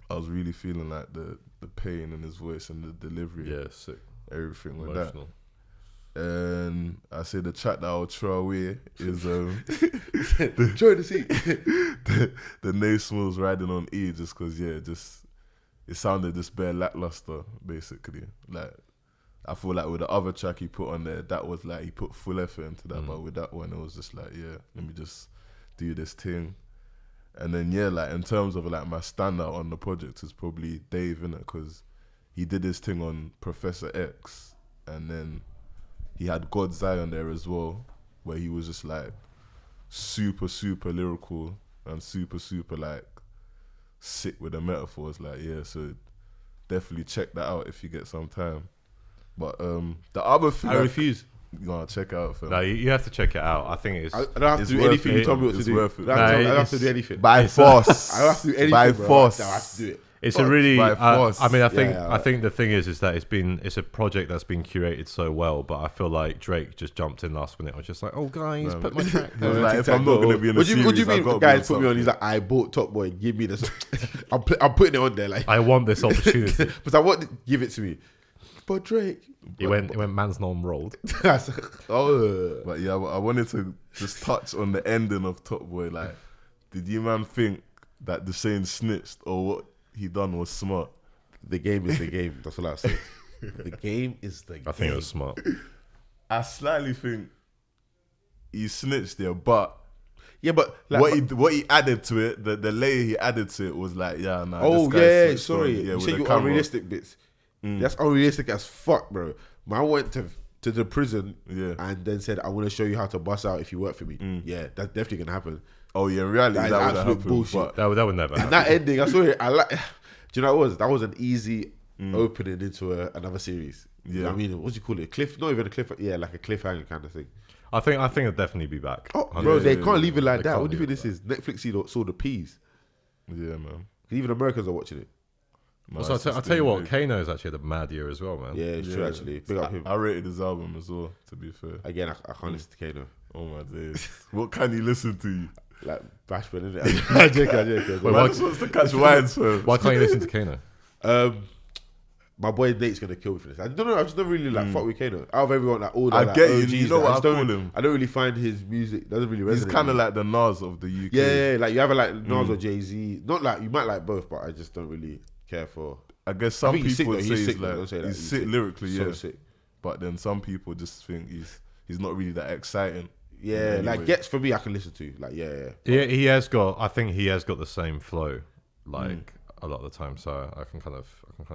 [SPEAKER 1] I was really feeling like the pain in his voice and the delivery.
[SPEAKER 3] Yeah, sick.
[SPEAKER 1] Everything with
[SPEAKER 3] Emotional.
[SPEAKER 1] that. And I say the track that I'll throw away is
[SPEAKER 2] Join the seat.
[SPEAKER 1] the Nate Smalls riding on E, just because it sounded just bare lackluster basically. Like, I feel like with the other track he put on there, that was like he put full effort into that. But with that one, it was just like, let me just do this thing. And then like in terms of like my standout on the project is probably Dave, innit? Because he did his thing on Professor X, and then he had God's Eye on there as well, where he was just like super lyrical and super like sick with the metaphors. Like, so definitely check that out if you get some time. But the other thing,
[SPEAKER 2] I refuse.
[SPEAKER 1] You gotta check it out, fam.
[SPEAKER 3] No, you have to check it out. I think it's.
[SPEAKER 2] I don't have to
[SPEAKER 1] It's
[SPEAKER 2] do
[SPEAKER 1] worth
[SPEAKER 2] anything
[SPEAKER 1] it.
[SPEAKER 2] you tell me what to
[SPEAKER 1] It's
[SPEAKER 2] do.
[SPEAKER 1] worth it.
[SPEAKER 2] I don't
[SPEAKER 3] No,
[SPEAKER 2] have to do anything.
[SPEAKER 1] By force.
[SPEAKER 2] I don't have to do anything,
[SPEAKER 1] By
[SPEAKER 2] bro.
[SPEAKER 1] force.
[SPEAKER 2] No, I have to do it.
[SPEAKER 3] It's a really.
[SPEAKER 1] by force.
[SPEAKER 3] I mean, I think
[SPEAKER 2] Yeah.
[SPEAKER 3] I think the thing is that it's a project that's been curated so well, but I feel like Drake just jumped in last minute. I was just like, oh guys,
[SPEAKER 1] No,
[SPEAKER 3] put my track.
[SPEAKER 1] He was like, if I'm not gonna be in a
[SPEAKER 2] What do you
[SPEAKER 1] series, I've
[SPEAKER 2] mean?
[SPEAKER 1] gotta be
[SPEAKER 2] Guys
[SPEAKER 1] on
[SPEAKER 2] put me on. He's
[SPEAKER 1] something.
[SPEAKER 2] like, I bought Top Boy. Give me this. I'm putting it on there. Like,
[SPEAKER 3] I want this opportunity.
[SPEAKER 2] but I want give it to me. But Drake.
[SPEAKER 3] He went man's non-rolled.
[SPEAKER 2] Oh,
[SPEAKER 1] But yeah, I wanted to just touch on the ending of Top Boy. Like, did you man think that the saying snitched or what he done was smart?
[SPEAKER 2] the game is the game. That's all I say. The game is the game.
[SPEAKER 3] I think it was smart.
[SPEAKER 1] I slightly think he snitched there, but
[SPEAKER 2] Yeah, but like,
[SPEAKER 1] what he added to it, the layer he added to it was like, yeah, nah.
[SPEAKER 2] oh
[SPEAKER 1] this guy
[SPEAKER 2] yeah,
[SPEAKER 1] switched
[SPEAKER 2] sorry.
[SPEAKER 1] on,
[SPEAKER 2] You
[SPEAKER 1] with
[SPEAKER 2] say
[SPEAKER 1] the
[SPEAKER 2] you
[SPEAKER 1] camera.
[SPEAKER 2] unrealistic bits. That's unrealistic as fuck, bro. Man went to the prison
[SPEAKER 1] Yeah.
[SPEAKER 2] and then said, I want to show you how to bust out if you work for me. Yeah, that's definitely gonna happen.
[SPEAKER 1] Oh yeah, in reality,
[SPEAKER 2] That
[SPEAKER 1] that,
[SPEAKER 2] is
[SPEAKER 1] would have
[SPEAKER 2] absolute
[SPEAKER 1] happened.
[SPEAKER 2] bullshit.
[SPEAKER 1] But
[SPEAKER 3] That would never
[SPEAKER 2] And
[SPEAKER 3] happen.
[SPEAKER 2] that ending, I saw it. I like. Do you know what it was? That was an easy opening into another series. You know what I mean, what do you call it? Cliff? Not even a cliff. Yeah, like a cliffhanger kind of thing.
[SPEAKER 3] I think it'll definitely be back.
[SPEAKER 2] Oh, bro, they can't leave it like
[SPEAKER 3] They
[SPEAKER 2] that.
[SPEAKER 3] can't
[SPEAKER 2] What do you
[SPEAKER 3] leave
[SPEAKER 2] think this is? Netflix saw the peas.
[SPEAKER 1] yeah, man.
[SPEAKER 2] Even Americans are watching it.
[SPEAKER 1] My
[SPEAKER 3] Also, I'll
[SPEAKER 1] sister
[SPEAKER 3] tell you what,
[SPEAKER 1] did.
[SPEAKER 3] Kano's actually had a mad year as well, man.
[SPEAKER 2] Yeah, it's true actually. Big up him.
[SPEAKER 1] I rated his album as well. To be fair.
[SPEAKER 2] Again, I can't listen to Kano.
[SPEAKER 1] Oh my days. What can you listen to?
[SPEAKER 2] Like Bashman, isn't it? I joke.
[SPEAKER 3] Wait,
[SPEAKER 1] Man
[SPEAKER 3] what-
[SPEAKER 1] just wants to catch wines, fam.
[SPEAKER 3] Why can't you listen to Kano?
[SPEAKER 2] My boy Nate's gonna kill me for this. I don't know. I just don't really like fuck with Kano. Out of everyone, like all the
[SPEAKER 1] I
[SPEAKER 2] like,
[SPEAKER 1] get you.
[SPEAKER 2] OGs,
[SPEAKER 1] You know what
[SPEAKER 2] I
[SPEAKER 1] I
[SPEAKER 2] just
[SPEAKER 1] call
[SPEAKER 2] don't-
[SPEAKER 1] him?
[SPEAKER 2] I don't really find his music doesn't really resonate.
[SPEAKER 1] He's kind of
[SPEAKER 2] with me.
[SPEAKER 1] like the Nas of the UK.
[SPEAKER 2] yeah, like you have like Nas or Jay Z. Not like you might like both, but I just don't really care for.
[SPEAKER 1] I guess some
[SPEAKER 2] think he's sick,
[SPEAKER 1] people
[SPEAKER 2] though.
[SPEAKER 1] say
[SPEAKER 2] He's
[SPEAKER 1] he's
[SPEAKER 2] sick, though.
[SPEAKER 1] like
[SPEAKER 2] Don't say that.
[SPEAKER 1] he's
[SPEAKER 2] He's
[SPEAKER 1] sick
[SPEAKER 2] sick.
[SPEAKER 1] lyrically,
[SPEAKER 2] So
[SPEAKER 1] yeah.
[SPEAKER 2] sick.
[SPEAKER 1] But then some people just think he's not really that exciting.
[SPEAKER 2] Yeah, like
[SPEAKER 1] Anyway.
[SPEAKER 2] Gets for me, I can listen to. Like yeah.
[SPEAKER 3] Yeah, he has got. I think he has got the same flow, like a lot of the time. So I can kind of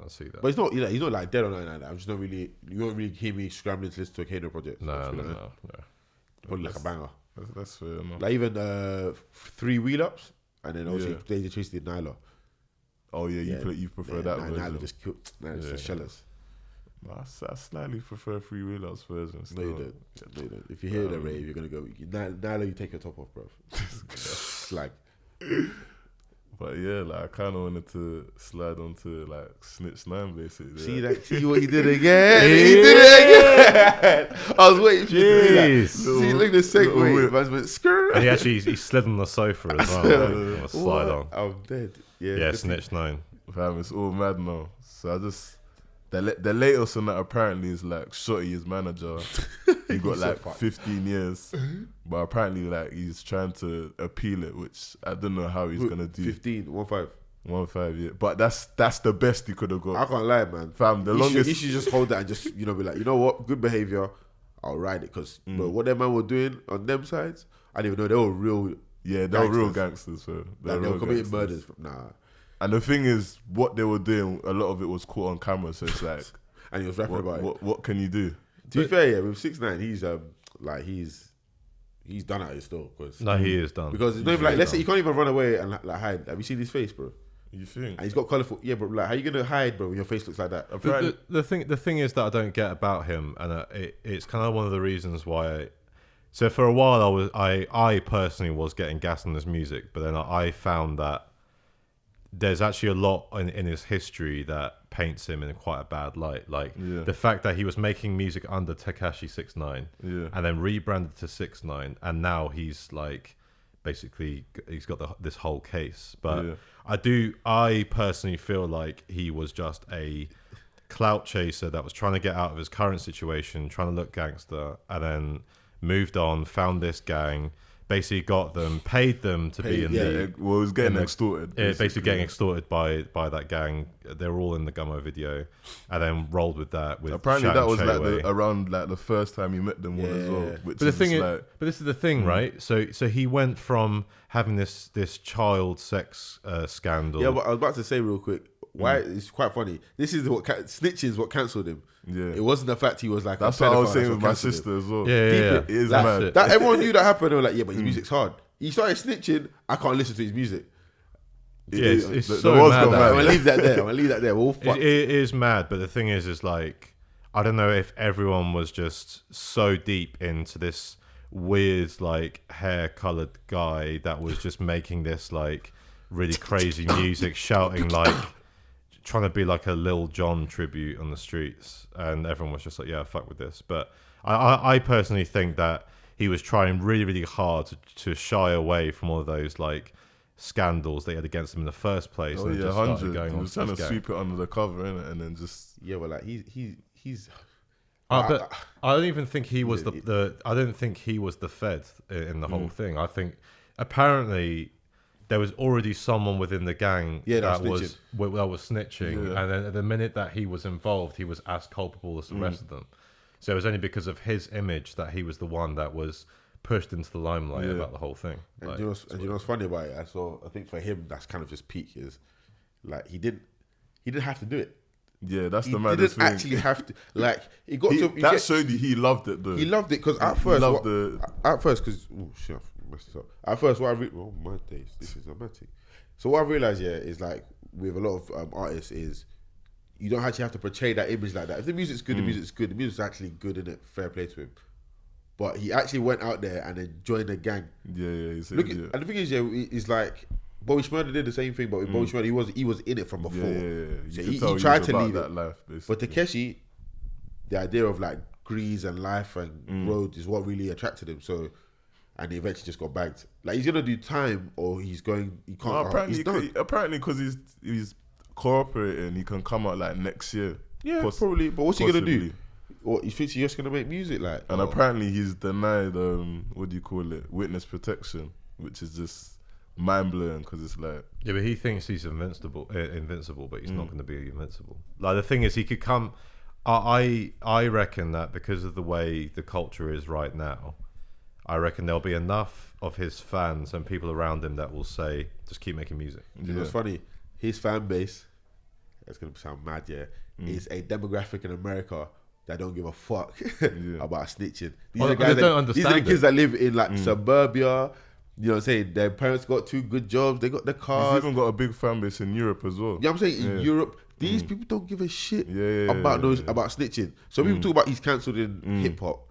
[SPEAKER 3] see that.
[SPEAKER 2] But it's not. He's not like dead or nothing like that. I'm just not really. You won't really hear me scrambling to listen to a Kano project.
[SPEAKER 3] No.
[SPEAKER 2] Probably like a banger.
[SPEAKER 1] That's fair enough.
[SPEAKER 2] Like even 3 wheel ups, and then also
[SPEAKER 1] Yeah.
[SPEAKER 2] Danger Chase did Nyla.
[SPEAKER 1] Oh yeah, you prefer that version.
[SPEAKER 2] Nyla just killed. Nyla just shellers.
[SPEAKER 1] I slightly prefer Free Wheelers version.
[SPEAKER 2] No, you don't. No, you don't. If you hear the rave, you're gonna go. Nyla, you take your top off, bro. Like,
[SPEAKER 1] But yeah, like I kind of wanted to slide onto like Snitch9 basically.
[SPEAKER 2] see
[SPEAKER 1] like,
[SPEAKER 2] that? See what he did again? He did it again. I was waiting for you to do that.
[SPEAKER 3] Jeez.
[SPEAKER 2] See, look at the segue. Man's went skirt.
[SPEAKER 3] And he slid on the sofa as well. Like, slide on.
[SPEAKER 2] I'm dead. Yeah,
[SPEAKER 3] Yeah,
[SPEAKER 2] good
[SPEAKER 3] Snitch9.
[SPEAKER 1] fam, it's all mad now. So I just the latest on that apparently is like Shotty, his manager. He got
[SPEAKER 2] so
[SPEAKER 1] like
[SPEAKER 2] fucked.
[SPEAKER 1] 15 years, but apparently like he's trying to appeal it, which I don't know how he's gonna do.
[SPEAKER 2] 15, 1-5.
[SPEAKER 1] 1-5, yeah. But that's the best he could have got.
[SPEAKER 2] I can't lie, man.
[SPEAKER 1] Fam, the
[SPEAKER 2] You
[SPEAKER 1] longest.
[SPEAKER 2] should just hold that and just be like, you know what, good behavior. I'll ride it because what them man were doing on them sides, I didn't even know they were real.
[SPEAKER 1] Yeah, they were real
[SPEAKER 2] gangsters.
[SPEAKER 1] gangsters, bro.
[SPEAKER 2] Like, they were
[SPEAKER 1] real
[SPEAKER 2] committing
[SPEAKER 1] gangsters.
[SPEAKER 2] murders. Nah,
[SPEAKER 1] And the thing is, what they were doing, a lot of it was caught on camera. So it's like,
[SPEAKER 2] and he was rapping about it.
[SPEAKER 1] what can you do?
[SPEAKER 2] To be fair, yeah, with 6ix9ine, he's done at it still
[SPEAKER 3] No, he is done.
[SPEAKER 2] because it's not even like, let's say you can't even run away and like hide. Have you seen his face, bro?
[SPEAKER 1] You think?
[SPEAKER 2] And he's got colourful. Yeah, but like, how you gonna hide, bro, when your face looks like that?
[SPEAKER 3] The thing is that I don't get about him, and it's kind of one of the reasons why. So for a while, I personally was getting gas on his music, but then I found that there's actually a lot in his history that paints him in quite a bad light. Like the fact that he was making music under Tekashi 6ix9ine, and then rebranded to 6ix9ine, and now he's like basically he's got this whole case. But I personally feel like he was just a clout chaser that was trying to get out of his current situation, trying to look gangster, and then moved on, found this gang, basically got them, paid them to be in the...
[SPEAKER 1] Well, it was getting extorted.
[SPEAKER 3] Basically getting extorted by that gang. They were all in the Gummo video, and then rolled with that. With
[SPEAKER 1] Apparently,
[SPEAKER 3] Shat
[SPEAKER 1] that
[SPEAKER 3] and
[SPEAKER 1] was like
[SPEAKER 3] Treyway.
[SPEAKER 1] around like the first time you met them all as well. Which
[SPEAKER 3] But the
[SPEAKER 1] is
[SPEAKER 3] thing is,
[SPEAKER 1] like,
[SPEAKER 3] but this is the thing, right? So he went from having this child sex scandal.
[SPEAKER 2] Yeah, but I was about to say real quick. Why it's quite funny. This is what snitches what cancelled him.
[SPEAKER 1] Yeah,
[SPEAKER 2] It wasn't the fact he was like.
[SPEAKER 1] that's
[SPEAKER 2] a
[SPEAKER 1] what I was
[SPEAKER 2] pedophile,
[SPEAKER 1] saying
[SPEAKER 2] that's
[SPEAKER 1] with
[SPEAKER 2] what
[SPEAKER 1] my
[SPEAKER 2] cancelled him.
[SPEAKER 1] sister as well.
[SPEAKER 3] Yeah.
[SPEAKER 1] It is
[SPEAKER 3] That's
[SPEAKER 1] mad.
[SPEAKER 3] it.
[SPEAKER 2] That everyone knew that happened. They were like, yeah, but his music's hard. He started snitching. I can't listen to his music.
[SPEAKER 3] Yeah, it's
[SPEAKER 1] the
[SPEAKER 3] so
[SPEAKER 1] world's
[SPEAKER 3] mad.
[SPEAKER 1] gone
[SPEAKER 3] that-
[SPEAKER 1] mad.
[SPEAKER 2] I'm gonna leave that there. I'm gonna leave that there. We're all
[SPEAKER 3] It
[SPEAKER 2] fucked.
[SPEAKER 3] is mad, but the thing is like I don't know if everyone was just so deep into this weird like hair colored guy that was just making this like really crazy music, shouting like trying to be like a Lil Jon tribute on the streets, and everyone was just like, yeah, fuck with this. But I personally think that he was trying really, really hard to shy away from all of those like scandals they had against him in the first place.
[SPEAKER 1] Oh
[SPEAKER 3] and
[SPEAKER 1] yeah,
[SPEAKER 3] just
[SPEAKER 1] 100.
[SPEAKER 3] started going
[SPEAKER 1] He
[SPEAKER 3] on
[SPEAKER 1] was
[SPEAKER 3] to
[SPEAKER 1] trying
[SPEAKER 3] this
[SPEAKER 1] to
[SPEAKER 3] gang.
[SPEAKER 1] sweep it under the cover, innit? And then just
[SPEAKER 2] Yeah, well, like he's.
[SPEAKER 3] But I don't even think he was
[SPEAKER 2] Yeah,
[SPEAKER 3] I don't think he was the Fed in the whole thing. I think apparently there was already someone within the gang that was snitching,
[SPEAKER 1] Yeah.
[SPEAKER 3] and then at the minute that he was involved, he was as culpable as the rest of them. So it was only because of his image that he was the one that was pushed into the limelight about the whole thing.
[SPEAKER 2] And
[SPEAKER 3] Like,
[SPEAKER 2] you know what's funny about it? I think for him that's kind of just peak is like he didn't have to do it.
[SPEAKER 1] yeah, that's
[SPEAKER 2] He
[SPEAKER 1] the maddest
[SPEAKER 2] didn't
[SPEAKER 1] thing.
[SPEAKER 2] actually have to. Like he got to.
[SPEAKER 1] That showed you he loved it though.
[SPEAKER 2] He loved it because at
[SPEAKER 1] He
[SPEAKER 2] first,
[SPEAKER 1] loved
[SPEAKER 2] because oh shit, I messed this up. At first, what oh my days, this is dramatic. So what I realized, is like with a lot of artists is you don't actually have to portray that image like that. If the music's good, the music's good. The music's actually good, in it. Fair play to him. But he actually went out there and then joined the gang.
[SPEAKER 1] Yeah, he's
[SPEAKER 2] Look, and the thing is, he's like Bobby Shmurda did the same thing, but with Bobby Shmurda, he was in it from before.
[SPEAKER 1] Yeah.
[SPEAKER 2] So
[SPEAKER 1] You
[SPEAKER 2] he
[SPEAKER 1] could tell
[SPEAKER 2] tried
[SPEAKER 1] was
[SPEAKER 2] to
[SPEAKER 1] about
[SPEAKER 2] leave
[SPEAKER 1] that
[SPEAKER 2] it.
[SPEAKER 1] life, basically.
[SPEAKER 2] But Takeshi, the idea of like grease and life and road is what really attracted him. So, and he eventually just got bagged. Like he's gonna do time, or he can't.
[SPEAKER 1] No, apparently,
[SPEAKER 2] he's done.
[SPEAKER 1] apparently, because he's cooperating, he can come out like next year.
[SPEAKER 2] Yeah, probably. But what's he gonna do?
[SPEAKER 1] possibly.
[SPEAKER 2] What you think he's just gonna make music like?
[SPEAKER 1] And apparently, he's denied what do you call it? Witness protection, which is just mind blowing because it's like
[SPEAKER 3] yeah, but he thinks he's invincible, but he's not going to be invincible. Like the thing is, he could come. I reckon that because of the way the culture is right now, I reckon there'll be enough of his fans and people around him that will say, just keep making music.
[SPEAKER 2] You know what's funny? His fan base, it's gonna sound mad, is a demographic in America that don't give a fuck about snitching. These
[SPEAKER 3] Well,
[SPEAKER 2] are guys
[SPEAKER 3] they don't
[SPEAKER 2] these are the
[SPEAKER 3] understand
[SPEAKER 2] kids that live in like suburbia. You know what I'm saying? Their parents got 2 good jobs. They got the
[SPEAKER 1] he's
[SPEAKER 2] cars.
[SPEAKER 1] even got a big fan base in Europe as well.
[SPEAKER 2] You know what I'm saying? In Europe, these people don't give a shit about about snitching. So people talk about he's cancelled in hip hop.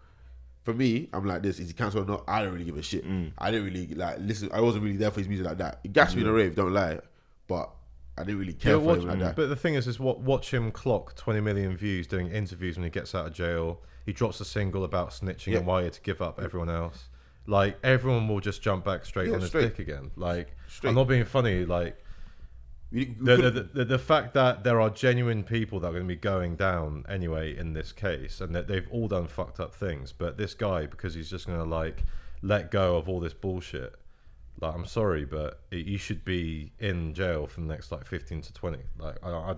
[SPEAKER 2] For me, I'm like this: is he cancelled or not? I don't really give a shit. I didn't really like listen. I wasn't really there for his music like that. It gassed me in a rave, don't lie, but I didn't really care for him like that.
[SPEAKER 3] But the thing is watch him clock 20 million views doing interviews when he gets out of jail. He drops a single about snitching and why he had to give up everyone else. Like everyone will just jump back straight on his dick again. Like I'm not being funny. Like the fact that there are genuine people that are going to be going down anyway in this case, and that they've all done fucked up things, but this guy, because he's just going to like let go of all this bullshit. Like I'm sorry, but he should be in jail for the next like 15 to 20. Like I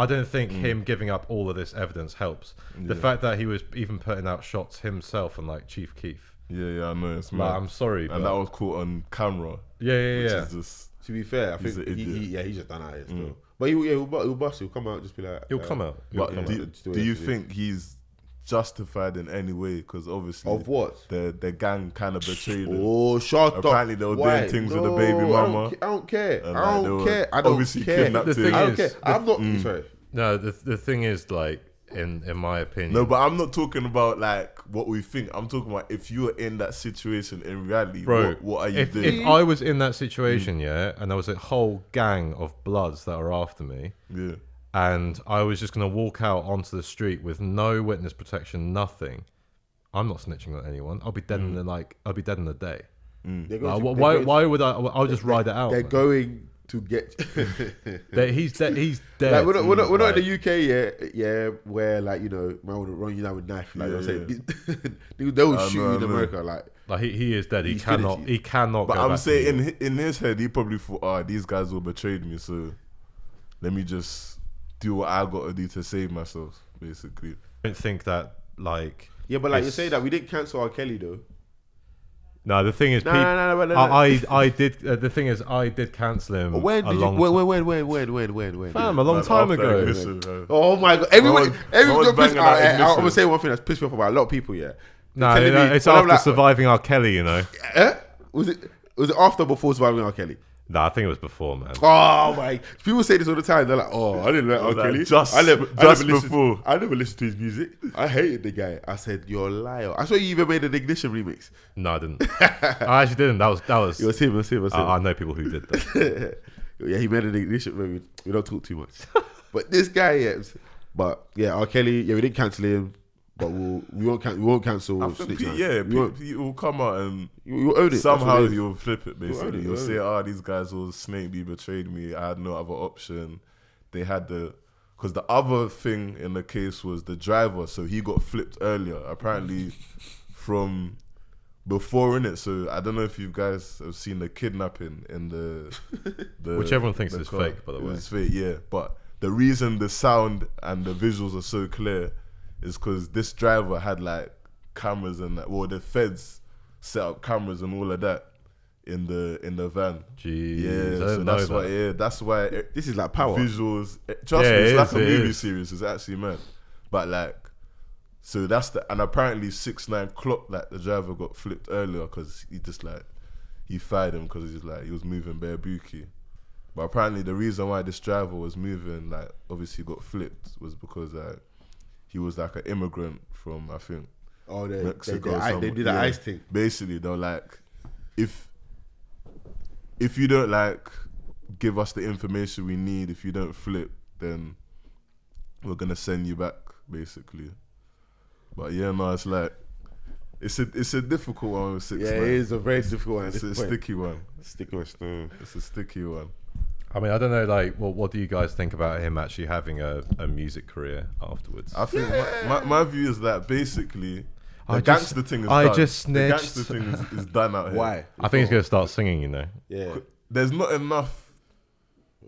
[SPEAKER 3] don't think him giving up all of this evidence helps. The fact that he was even putting out shots himself and like Chief Keef.
[SPEAKER 1] Yeah, I know. It's
[SPEAKER 3] Like,
[SPEAKER 1] mad.
[SPEAKER 3] I'm sorry,
[SPEAKER 1] And
[SPEAKER 3] but
[SPEAKER 1] that was caught on camera.
[SPEAKER 3] yeah.
[SPEAKER 1] Which is just,
[SPEAKER 2] To be fair, I
[SPEAKER 1] He's
[SPEAKER 2] think
[SPEAKER 1] an idiot.
[SPEAKER 2] he's just done out here still. But he'll bust. He'll come out, just be like.
[SPEAKER 3] He'll come out.
[SPEAKER 1] but do you think he's justified in any way? Because obviously,
[SPEAKER 2] Of what?
[SPEAKER 1] the gang kind of betrayed him.
[SPEAKER 2] Oh, shut up!
[SPEAKER 1] Apparently they were doing things with the baby mama.
[SPEAKER 2] I don't care.
[SPEAKER 1] And,
[SPEAKER 2] I
[SPEAKER 1] like, they
[SPEAKER 2] don't
[SPEAKER 1] were
[SPEAKER 2] care. I don't
[SPEAKER 1] obviously
[SPEAKER 2] care.
[SPEAKER 1] kidnapped
[SPEAKER 3] The
[SPEAKER 1] him.
[SPEAKER 3] thing
[SPEAKER 2] I don't
[SPEAKER 3] is-
[SPEAKER 2] care. I'm not. Sorry.
[SPEAKER 3] No, the thing is, like, in my opinion,
[SPEAKER 1] No, but I'm not talking about like what we think. I'm talking about if you were in that situation in reality,
[SPEAKER 3] bro,
[SPEAKER 1] what are you
[SPEAKER 3] if
[SPEAKER 1] doing?
[SPEAKER 3] I was in that situation, and there was a whole gang of bloods that were after me,
[SPEAKER 1] Yeah.
[SPEAKER 3] and I was just gonna walk out onto the street with no witness protection, nothing. I'm not snitching on anyone. I'll be dead in the day.
[SPEAKER 2] They're
[SPEAKER 3] Like,
[SPEAKER 2] going to-
[SPEAKER 3] why would I? I'll just ride it out.
[SPEAKER 2] They're
[SPEAKER 3] man.
[SPEAKER 2] going to get.
[SPEAKER 3] He's dead. He's dead.
[SPEAKER 2] Like we're not
[SPEAKER 3] Like,
[SPEAKER 2] in the UK, where like man would run you down with knife. Like I'm saying, they will shoot you in America. Like
[SPEAKER 3] he is dead. He
[SPEAKER 2] He's
[SPEAKER 3] cannot.
[SPEAKER 2] finished.
[SPEAKER 3] He cannot.
[SPEAKER 1] But
[SPEAKER 3] go
[SPEAKER 1] I'm
[SPEAKER 3] back to
[SPEAKER 1] saying
[SPEAKER 3] New York.
[SPEAKER 1] in his head, he probably thought, these guys will betrayed me, so let me just do what I got to do to save myself, basically.
[SPEAKER 3] I don't think that like.
[SPEAKER 2] yeah, but like you
[SPEAKER 3] it's-
[SPEAKER 2] say that we didn't cancel R. Kelly though.
[SPEAKER 3] No, the thing is,
[SPEAKER 2] No,
[SPEAKER 3] people,
[SPEAKER 2] no.
[SPEAKER 3] I did. The thing is, I did cancel him.
[SPEAKER 2] When
[SPEAKER 3] a
[SPEAKER 2] did you?
[SPEAKER 3] long
[SPEAKER 2] When?
[SPEAKER 3] Fam, a long
[SPEAKER 1] Man,
[SPEAKER 3] time
[SPEAKER 1] after
[SPEAKER 3] ago.
[SPEAKER 1] Ignition, bro.
[SPEAKER 2] Oh my god!
[SPEAKER 1] Everyone's
[SPEAKER 2] Everyone.
[SPEAKER 1] banging out
[SPEAKER 2] I'm
[SPEAKER 1] Ignition.
[SPEAKER 2] gonna say one thing that's pissed me off about a lot of people. Yeah.
[SPEAKER 3] No,
[SPEAKER 2] Telling me-
[SPEAKER 3] it's
[SPEAKER 2] when I'm
[SPEAKER 3] after
[SPEAKER 2] like-
[SPEAKER 3] surviving R. Kelly, you know.
[SPEAKER 2] Was it after or before surviving R. Kelly?
[SPEAKER 3] No, I think it was before, man.
[SPEAKER 2] Oh my! People say this all the time. They're like, "Oh, I didn't like R.
[SPEAKER 1] Like,
[SPEAKER 2] Kelly.
[SPEAKER 1] just
[SPEAKER 2] I never
[SPEAKER 1] before.
[SPEAKER 2] I never listened to his music. I hated the guy." I said, "You're a liar." I saw you even made an Ignition remix.
[SPEAKER 3] No, I didn't. I actually didn't. That was.
[SPEAKER 2] It was him. It was him. It was him.
[SPEAKER 3] I know people who did that.
[SPEAKER 2] Yeah, he made an Ignition. Maybe we don't talk too much. But this guy, yeah. But yeah, R. Kelly. Yeah, we didn't cancel him. But we won't cancel.
[SPEAKER 1] I think
[SPEAKER 2] Snitch9.
[SPEAKER 1] he will come out and
[SPEAKER 2] You own it.
[SPEAKER 1] somehow
[SPEAKER 2] That's what it is.
[SPEAKER 1] you'll flip it. Basically,
[SPEAKER 2] You
[SPEAKER 1] you'll
[SPEAKER 2] own
[SPEAKER 1] say,
[SPEAKER 2] it.
[SPEAKER 1] "Ah, these guys all snaked me, betrayed me. I had no other option." They had because the other thing in the case was the driver, so he got flipped earlier, apparently from before in it. So I don't know if you guys have seen the kidnapping in the
[SPEAKER 3] Which everyone thinks
[SPEAKER 1] the
[SPEAKER 3] is
[SPEAKER 1] car.
[SPEAKER 3] fake, by the way.
[SPEAKER 1] It's fake, yeah. But the reason the sound and the visuals are so clear is because this driver had like cameras and that. Well, the feds set up cameras and all of that in the van.
[SPEAKER 3] Jeez,
[SPEAKER 1] Yeah,
[SPEAKER 3] I didn't
[SPEAKER 1] so
[SPEAKER 3] know
[SPEAKER 1] that's
[SPEAKER 3] that.
[SPEAKER 1] why. Yeah, that's why.
[SPEAKER 2] This is like power.
[SPEAKER 1] Visuals. Trust
[SPEAKER 3] Yeah,
[SPEAKER 1] me, it's
[SPEAKER 3] it
[SPEAKER 1] like
[SPEAKER 3] is,
[SPEAKER 1] a
[SPEAKER 3] it
[SPEAKER 1] movie
[SPEAKER 3] is.
[SPEAKER 1] series. It's actually mad. But like, so that's and apparently 6ix9ine clocked like the driver got flipped earlier because he just like he fired him because he was moving bare bookie. But apparently the reason why this driver was moving like obviously got flipped was because he was like an immigrant from I think
[SPEAKER 2] Oh,
[SPEAKER 1] Mexico.
[SPEAKER 2] they did the ice thing.
[SPEAKER 1] Basically, they're like, if you don't like give us the information we need, if you don't flip, then we're gonna send you back, basically. But yeah, no, it's like it's a difficult one with 6ix9ine.
[SPEAKER 2] Yeah, it is a very difficult one.
[SPEAKER 1] It's a sticky one.
[SPEAKER 2] Sticky one. No.
[SPEAKER 1] It's a sticky one.
[SPEAKER 3] I mean, I don't know. Like, what do you guys think about him actually having a music career afterwards?
[SPEAKER 1] I think my view is that basically the
[SPEAKER 3] I
[SPEAKER 1] gangster
[SPEAKER 3] just-
[SPEAKER 1] thing is
[SPEAKER 3] I
[SPEAKER 1] done.
[SPEAKER 3] just
[SPEAKER 1] The
[SPEAKER 3] snitched.
[SPEAKER 1] gangster thing is done out here.
[SPEAKER 2] Why?
[SPEAKER 3] I think he's gonna start singing. You know.
[SPEAKER 2] Yeah.
[SPEAKER 1] There's not enough.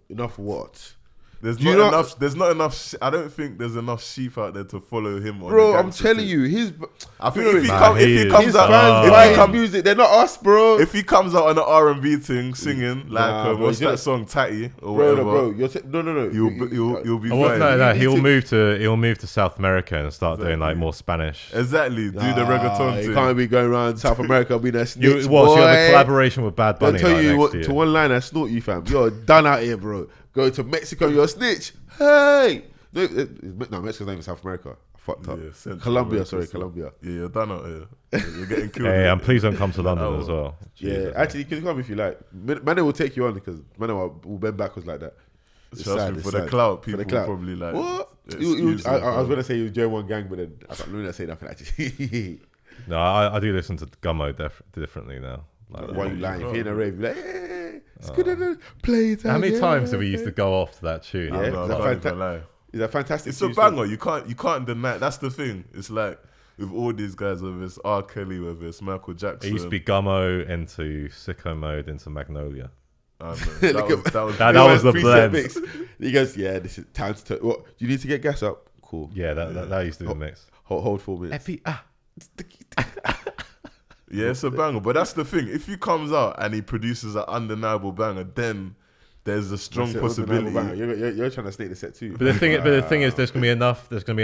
[SPEAKER 2] Enough what?
[SPEAKER 1] There's
[SPEAKER 2] Do you
[SPEAKER 1] not
[SPEAKER 2] not-
[SPEAKER 1] enough. There's not enough. I don't think there's enough sheep out there to follow him. On
[SPEAKER 2] Bro,
[SPEAKER 1] the
[SPEAKER 2] I'm
[SPEAKER 1] gangster
[SPEAKER 2] telling
[SPEAKER 1] thing.
[SPEAKER 2] you, his
[SPEAKER 1] I think
[SPEAKER 2] Bro,
[SPEAKER 1] if he,
[SPEAKER 3] Nah,
[SPEAKER 1] come,
[SPEAKER 3] he
[SPEAKER 1] if he
[SPEAKER 3] is.
[SPEAKER 1] comes
[SPEAKER 2] his
[SPEAKER 1] out,
[SPEAKER 2] fans
[SPEAKER 1] if
[SPEAKER 2] buy
[SPEAKER 1] he
[SPEAKER 2] his
[SPEAKER 1] come,
[SPEAKER 2] music. They're not us, bro.
[SPEAKER 1] if he comes out on an R&B thing singing like
[SPEAKER 2] Nah, bro,
[SPEAKER 1] what's
[SPEAKER 2] you know-
[SPEAKER 1] that song, Tatty or
[SPEAKER 2] bro,
[SPEAKER 1] whatever,
[SPEAKER 2] no, bro. No.
[SPEAKER 1] you'll be
[SPEAKER 3] Oh, well,
[SPEAKER 1] fine.
[SPEAKER 3] no,
[SPEAKER 2] You
[SPEAKER 3] he'll
[SPEAKER 2] need to-
[SPEAKER 3] move to South America and start doing like
[SPEAKER 1] Exactly.
[SPEAKER 3] more Spanish.
[SPEAKER 1] Exactly, do the reggaeton
[SPEAKER 2] You
[SPEAKER 1] thing.
[SPEAKER 2] can't be going around South America being a snitch,
[SPEAKER 3] You
[SPEAKER 2] boy.
[SPEAKER 3] got the collaboration with Bad
[SPEAKER 2] I'll
[SPEAKER 3] Bunny.
[SPEAKER 2] tell
[SPEAKER 3] like,
[SPEAKER 2] you
[SPEAKER 3] next
[SPEAKER 2] what,
[SPEAKER 3] year.
[SPEAKER 2] to one line I snort you, fam. You're done out here, bro. Go to Mexico, you're a snitch. Hey! No, Mexico's not even South America. I fucked up.
[SPEAKER 1] Yeah, Central
[SPEAKER 2] Colombia,
[SPEAKER 1] America,
[SPEAKER 2] sorry,
[SPEAKER 1] so-
[SPEAKER 2] Colombia.
[SPEAKER 1] Yeah, you're done out here. You're getting killed.
[SPEAKER 3] Hey, and please don't come to London
[SPEAKER 1] Oh.
[SPEAKER 3] as well.
[SPEAKER 2] Yeah,
[SPEAKER 3] Jesus,
[SPEAKER 2] actually, you can come if you like. Mane will take you on because Mane will bend backwards like that. It's
[SPEAKER 1] Trust
[SPEAKER 2] sad,
[SPEAKER 1] me,
[SPEAKER 2] it's
[SPEAKER 1] for the
[SPEAKER 2] sad.
[SPEAKER 1] clout,
[SPEAKER 2] For the
[SPEAKER 1] people
[SPEAKER 2] clout.
[SPEAKER 1] probably like.
[SPEAKER 2] What?
[SPEAKER 1] excuse
[SPEAKER 2] I
[SPEAKER 1] him,
[SPEAKER 2] was
[SPEAKER 1] bro.
[SPEAKER 2] going to say he was join one gang, but then I can't really say nothing actually.
[SPEAKER 3] No, I do listen to Gummo differently now. Like,
[SPEAKER 2] Why you lying? If you're in a rave, you're like, hey, it's good to play time.
[SPEAKER 3] how many
[SPEAKER 2] yeah,
[SPEAKER 3] times have we used
[SPEAKER 2] okay.
[SPEAKER 3] to go off to that tune?
[SPEAKER 2] Yeah,
[SPEAKER 1] No,
[SPEAKER 2] it's
[SPEAKER 1] I
[SPEAKER 2] a
[SPEAKER 1] can't even lie.
[SPEAKER 2] It's a fantastic.
[SPEAKER 1] It's a
[SPEAKER 2] tune,
[SPEAKER 1] banger. You can't deny it. That's the thing. It's like with all these guys, whether it's R. Kelly, whether it's Michael Jackson.
[SPEAKER 3] It used to be Gummo into Sicko Mode into Magnolia.
[SPEAKER 1] I don't know.
[SPEAKER 2] Look at-
[SPEAKER 1] That was
[SPEAKER 3] That
[SPEAKER 2] He
[SPEAKER 3] was the
[SPEAKER 2] preset
[SPEAKER 3] blend.
[SPEAKER 2] mix. He goes, yeah, this is time to. What? Do you need to get gas up? Cool.
[SPEAKER 3] Yeah, that used to be the mix.
[SPEAKER 2] Hold 4 minutes.
[SPEAKER 1] yeah, it's a banger. But that's the thing. If he comes out and he produces an undeniable banger, then there's a strong
[SPEAKER 2] That's it, undeniable banger.
[SPEAKER 1] possibility.
[SPEAKER 2] You're trying to snake the set too.
[SPEAKER 3] But the thing is, there's gonna be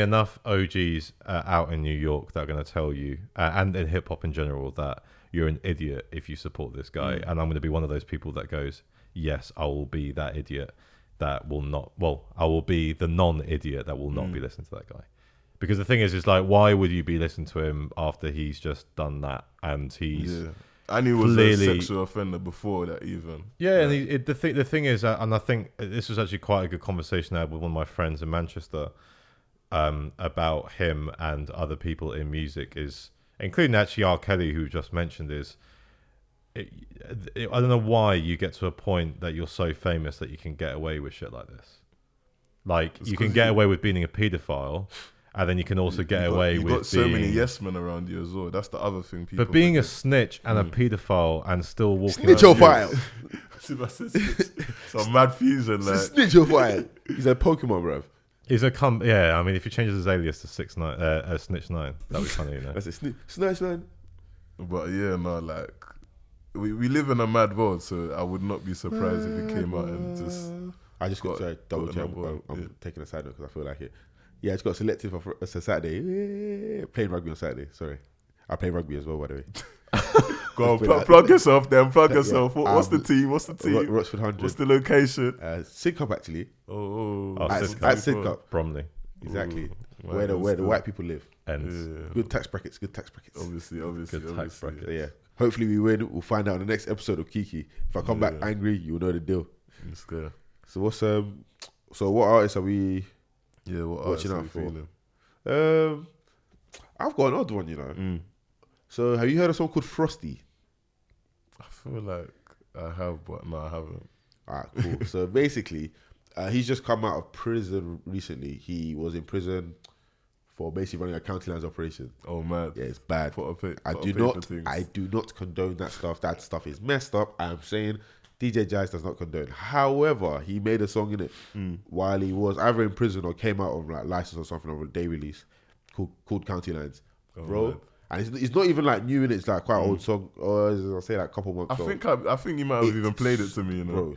[SPEAKER 3] enough OGs out in New York that are gonna tell you, and in hip hop in general, that you're an idiot if you support this guy. And I'm gonna be one of those people that goes, yes, I will be that idiot that will not. Well, I will be the non-idiot that will not be listening to that guy. Because the thing is like, why would you be listening to him after he's just done that and he's
[SPEAKER 1] Yeah. And he was
[SPEAKER 3] clearly-
[SPEAKER 1] a sexual offender before that, even.
[SPEAKER 3] Yeah, and the thing is, and I think this was actually quite a good conversation I had with one of my friends in Manchester about him and other people in music, is including actually R. Kelly, who just mentioned, is I don't know why you get to a point that you're so famous that you can get away with shit like this. Like you can get away with being a paedophile, and then you can also get away
[SPEAKER 1] You
[SPEAKER 3] with
[SPEAKER 1] got so
[SPEAKER 3] being,
[SPEAKER 1] many yes men around you as well. That's the other thing. People
[SPEAKER 3] but being a
[SPEAKER 1] forget.
[SPEAKER 3] snitch and a paedophile and still walking
[SPEAKER 2] Snitch
[SPEAKER 3] around-
[SPEAKER 2] your file.
[SPEAKER 1] Some mad fusion, like.
[SPEAKER 2] Snitch your file. He's a Pokemon, bruv.
[SPEAKER 3] He's a yeah, I mean, if he changes his alias to Snitch9, that'd be funny, you know.
[SPEAKER 2] That's it. Snitch9.
[SPEAKER 1] But yeah, no, like we live in a mad world, so I would not be surprised if he came out and just.
[SPEAKER 2] I just got to double
[SPEAKER 1] got
[SPEAKER 2] check.
[SPEAKER 1] another one,
[SPEAKER 2] I'm
[SPEAKER 1] yeah.
[SPEAKER 2] taking a side note because I feel like it. Yeah, I just got selected for Saturday. Playing rugby on Saturday. Sorry. I play rugby as well, by the way.
[SPEAKER 1] Go on, plug yourself then. Plug yourself.
[SPEAKER 2] Yeah.
[SPEAKER 1] What's the team? What's the team?
[SPEAKER 2] Rochford 100.
[SPEAKER 1] What's the location?
[SPEAKER 2] Sidcup, actually.
[SPEAKER 3] Sidcup.
[SPEAKER 2] At Sidcup.
[SPEAKER 3] Bromley.
[SPEAKER 2] Exactly.
[SPEAKER 1] Ooh,
[SPEAKER 2] where the white people live.
[SPEAKER 3] Ends.
[SPEAKER 1] Yeah.
[SPEAKER 2] Good tax brackets.
[SPEAKER 1] Obviously.
[SPEAKER 3] Good tax bracket.
[SPEAKER 2] So, yeah. Hopefully we win. We'll find out in the next episode of Kiki. If I come back angry, you'll know the deal.
[SPEAKER 1] It's good.
[SPEAKER 2] So what's so what artists are we
[SPEAKER 1] What
[SPEAKER 2] watching
[SPEAKER 1] artists
[SPEAKER 2] out
[SPEAKER 1] are you
[SPEAKER 2] for?
[SPEAKER 1] feeling?
[SPEAKER 2] I've got an odd one, you know. So have you heard of someone called Frosty?
[SPEAKER 1] I feel like I have, but no, I haven't.
[SPEAKER 2] Alright, cool. So basically, he's just come out of prison recently. He was in prison for basically running a county lines operation.
[SPEAKER 1] Oh man,
[SPEAKER 2] Yeah, it's bad. I do not condone that stuff. That stuff is messed up. I'm saying DJ Jazz does not condone. However, he made a song in it while he was either in prison or came out of like license or something of a day release called County Lines, bro.
[SPEAKER 1] Man.
[SPEAKER 2] And it's not even like new in it. It's like quite an old song, or I'll say like a couple months old.
[SPEAKER 1] I think you might have even played it to me, you know.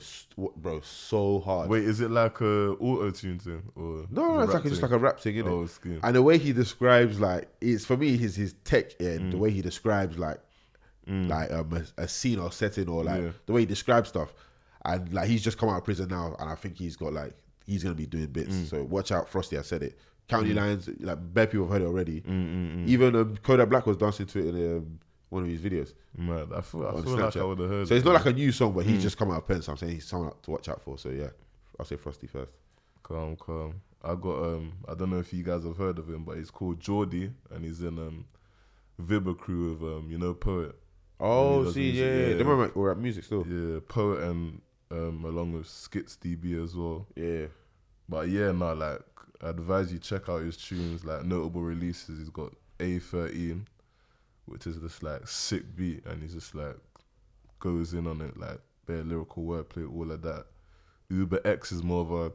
[SPEAKER 2] Bro, so hard.
[SPEAKER 1] Wait, is it like a auto tune thing or
[SPEAKER 2] No, it's like just like a rap thing, innit?
[SPEAKER 1] Oh, skin.
[SPEAKER 2] And the way he describes like it's for me his tech and the way he describes like a scene or setting or like the way he describes stuff, and like he's just come out of prison now, and I think he's got like he's gonna be doing bits. So watch out, Frosty. I said it. County Lines, like bare people have heard it already. Even Kodak Black was dancing to it in one of his videos.
[SPEAKER 1] Man, I feel like I would have heard.
[SPEAKER 2] So it's not like a new song, but he's just come out of pen. So I'm saying he's someone to watch out for. So yeah, I'll say Frosty first.
[SPEAKER 1] Calm. I got I don't know if you guys have heard of him, but he's called Geordie, and he's in Vibber crew with Poet.
[SPEAKER 2] Oh,
[SPEAKER 1] And he does
[SPEAKER 2] see,
[SPEAKER 1] music.
[SPEAKER 2] yeah. They remember rap music still.
[SPEAKER 1] Yeah, Poet and along with Skits DB as well.
[SPEAKER 2] Yeah.
[SPEAKER 1] But yeah, no, like I advise you check out his tunes, like notable releases. He's got A13, which is just like sick beat, and he just like goes in on it, like bare lyrical wordplay, all of that. Uber X is more of a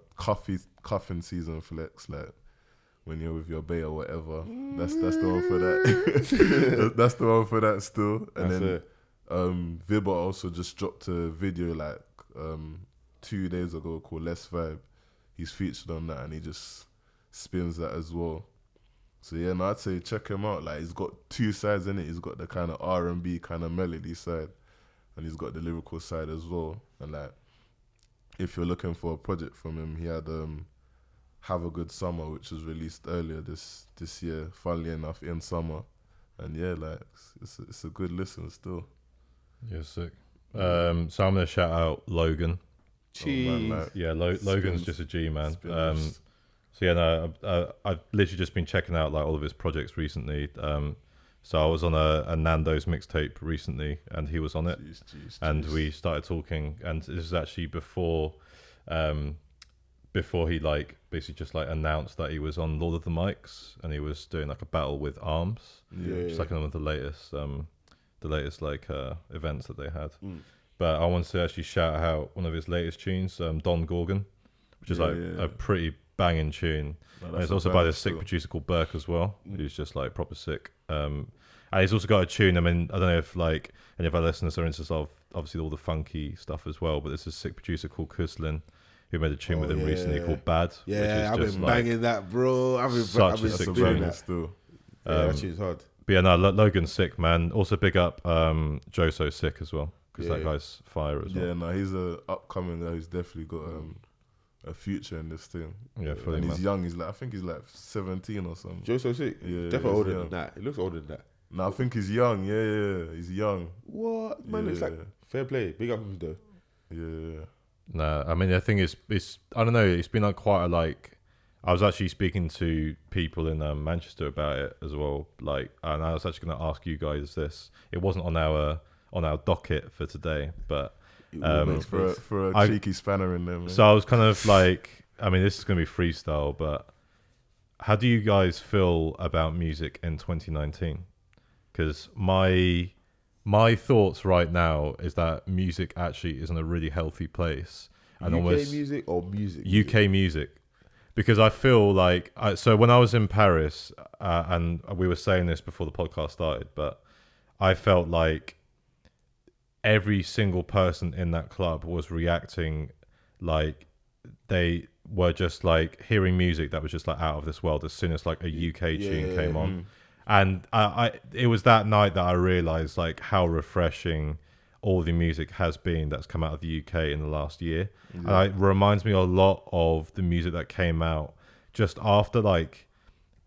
[SPEAKER 1] cuffing season flex, like when you're with your bae or whatever. That's the one for that. That's the one for that still. And
[SPEAKER 2] That's
[SPEAKER 1] then Vibber also just dropped a video like 2 days ago called Less Vibe. He's featured on that and he just spins that as well. So yeah, no, I'd say check him out. Like he's got two sides in it. He's got the kind of R&B kind of melody side, and he's got the lyrical side as well. And like, if you're looking for a project from him, he had Have a Good Summer, which was released earlier this year. Funnily enough, in summer, and yeah, like it's a good listen still.
[SPEAKER 3] Yeah, sick. So I'm gonna shout out Logan.
[SPEAKER 2] Cheese.
[SPEAKER 3] Logan's just a G, man. So yeah, no, I've literally just been checking out like all of his projects recently. So I was on a Nando's mixtape recently, and he was on it, and we started talking. And this is actually before he like basically just like announced that he was on Lord of the Mics, and he was doing like a battle with Arms, just like one of the latest like events that they had. But I wanted to actually shout out one of his latest tunes, Don Gorgon, which is a pretty banging tune. And it's also by this sick producer called Burke as well, who's just like proper sick. And he's also got a tune. I mean, I don't know if like any of our listeners are into sort of obviously all the funky stuff as well, but there's a sick producer called Kuslin who made a tune with him recently called Bad.
[SPEAKER 2] Yeah,
[SPEAKER 3] which is
[SPEAKER 2] I've been banging that, bro. I've been
[SPEAKER 3] sick
[SPEAKER 2] doing that
[SPEAKER 1] still.
[SPEAKER 2] That tune's hard.
[SPEAKER 3] But yeah, no, Logan's sick, man. Also big up Joso sick as well, because that guy's fire as well.
[SPEAKER 1] Yeah, no, he's a upcoming guy who's definitely got a future in this thing.
[SPEAKER 3] Yeah, fully,
[SPEAKER 1] and
[SPEAKER 3] man.
[SPEAKER 1] he's young. I think he's like 17 or something.
[SPEAKER 2] Joe's so sick.
[SPEAKER 1] Yeah,
[SPEAKER 2] definitely older than that. He looks older than that.
[SPEAKER 1] No, I think he's young. Yeah, he's young.
[SPEAKER 2] What man? Looks like fair play. Big up him though.
[SPEAKER 1] Yeah.
[SPEAKER 3] Nah, I mean, I think it's I don't know. It's been like quite a like. I was actually speaking to people in Manchester about it as well. Like, and I was actually going to ask you guys this. It wasn't on our docket for today, but
[SPEAKER 1] for a cheeky spanner in there. Man.
[SPEAKER 3] So I was kind of like, I mean, this is going to be freestyle, but how do you guys feel about music in 2019? Because my thoughts right now is that music actually is in a really healthy place. And
[SPEAKER 2] UK music or music?
[SPEAKER 3] UK music. Because I feel like, so when I was in Paris, and we were saying this before the podcast started, but I felt like every single person in that club was reacting like they were just like hearing music that was just like out of this world as soon as like a UK tune came on. And it was that night that I realized like how refreshing all the music has been that's come out of the UK in the last year. And it reminds me a lot of the music that came out just after like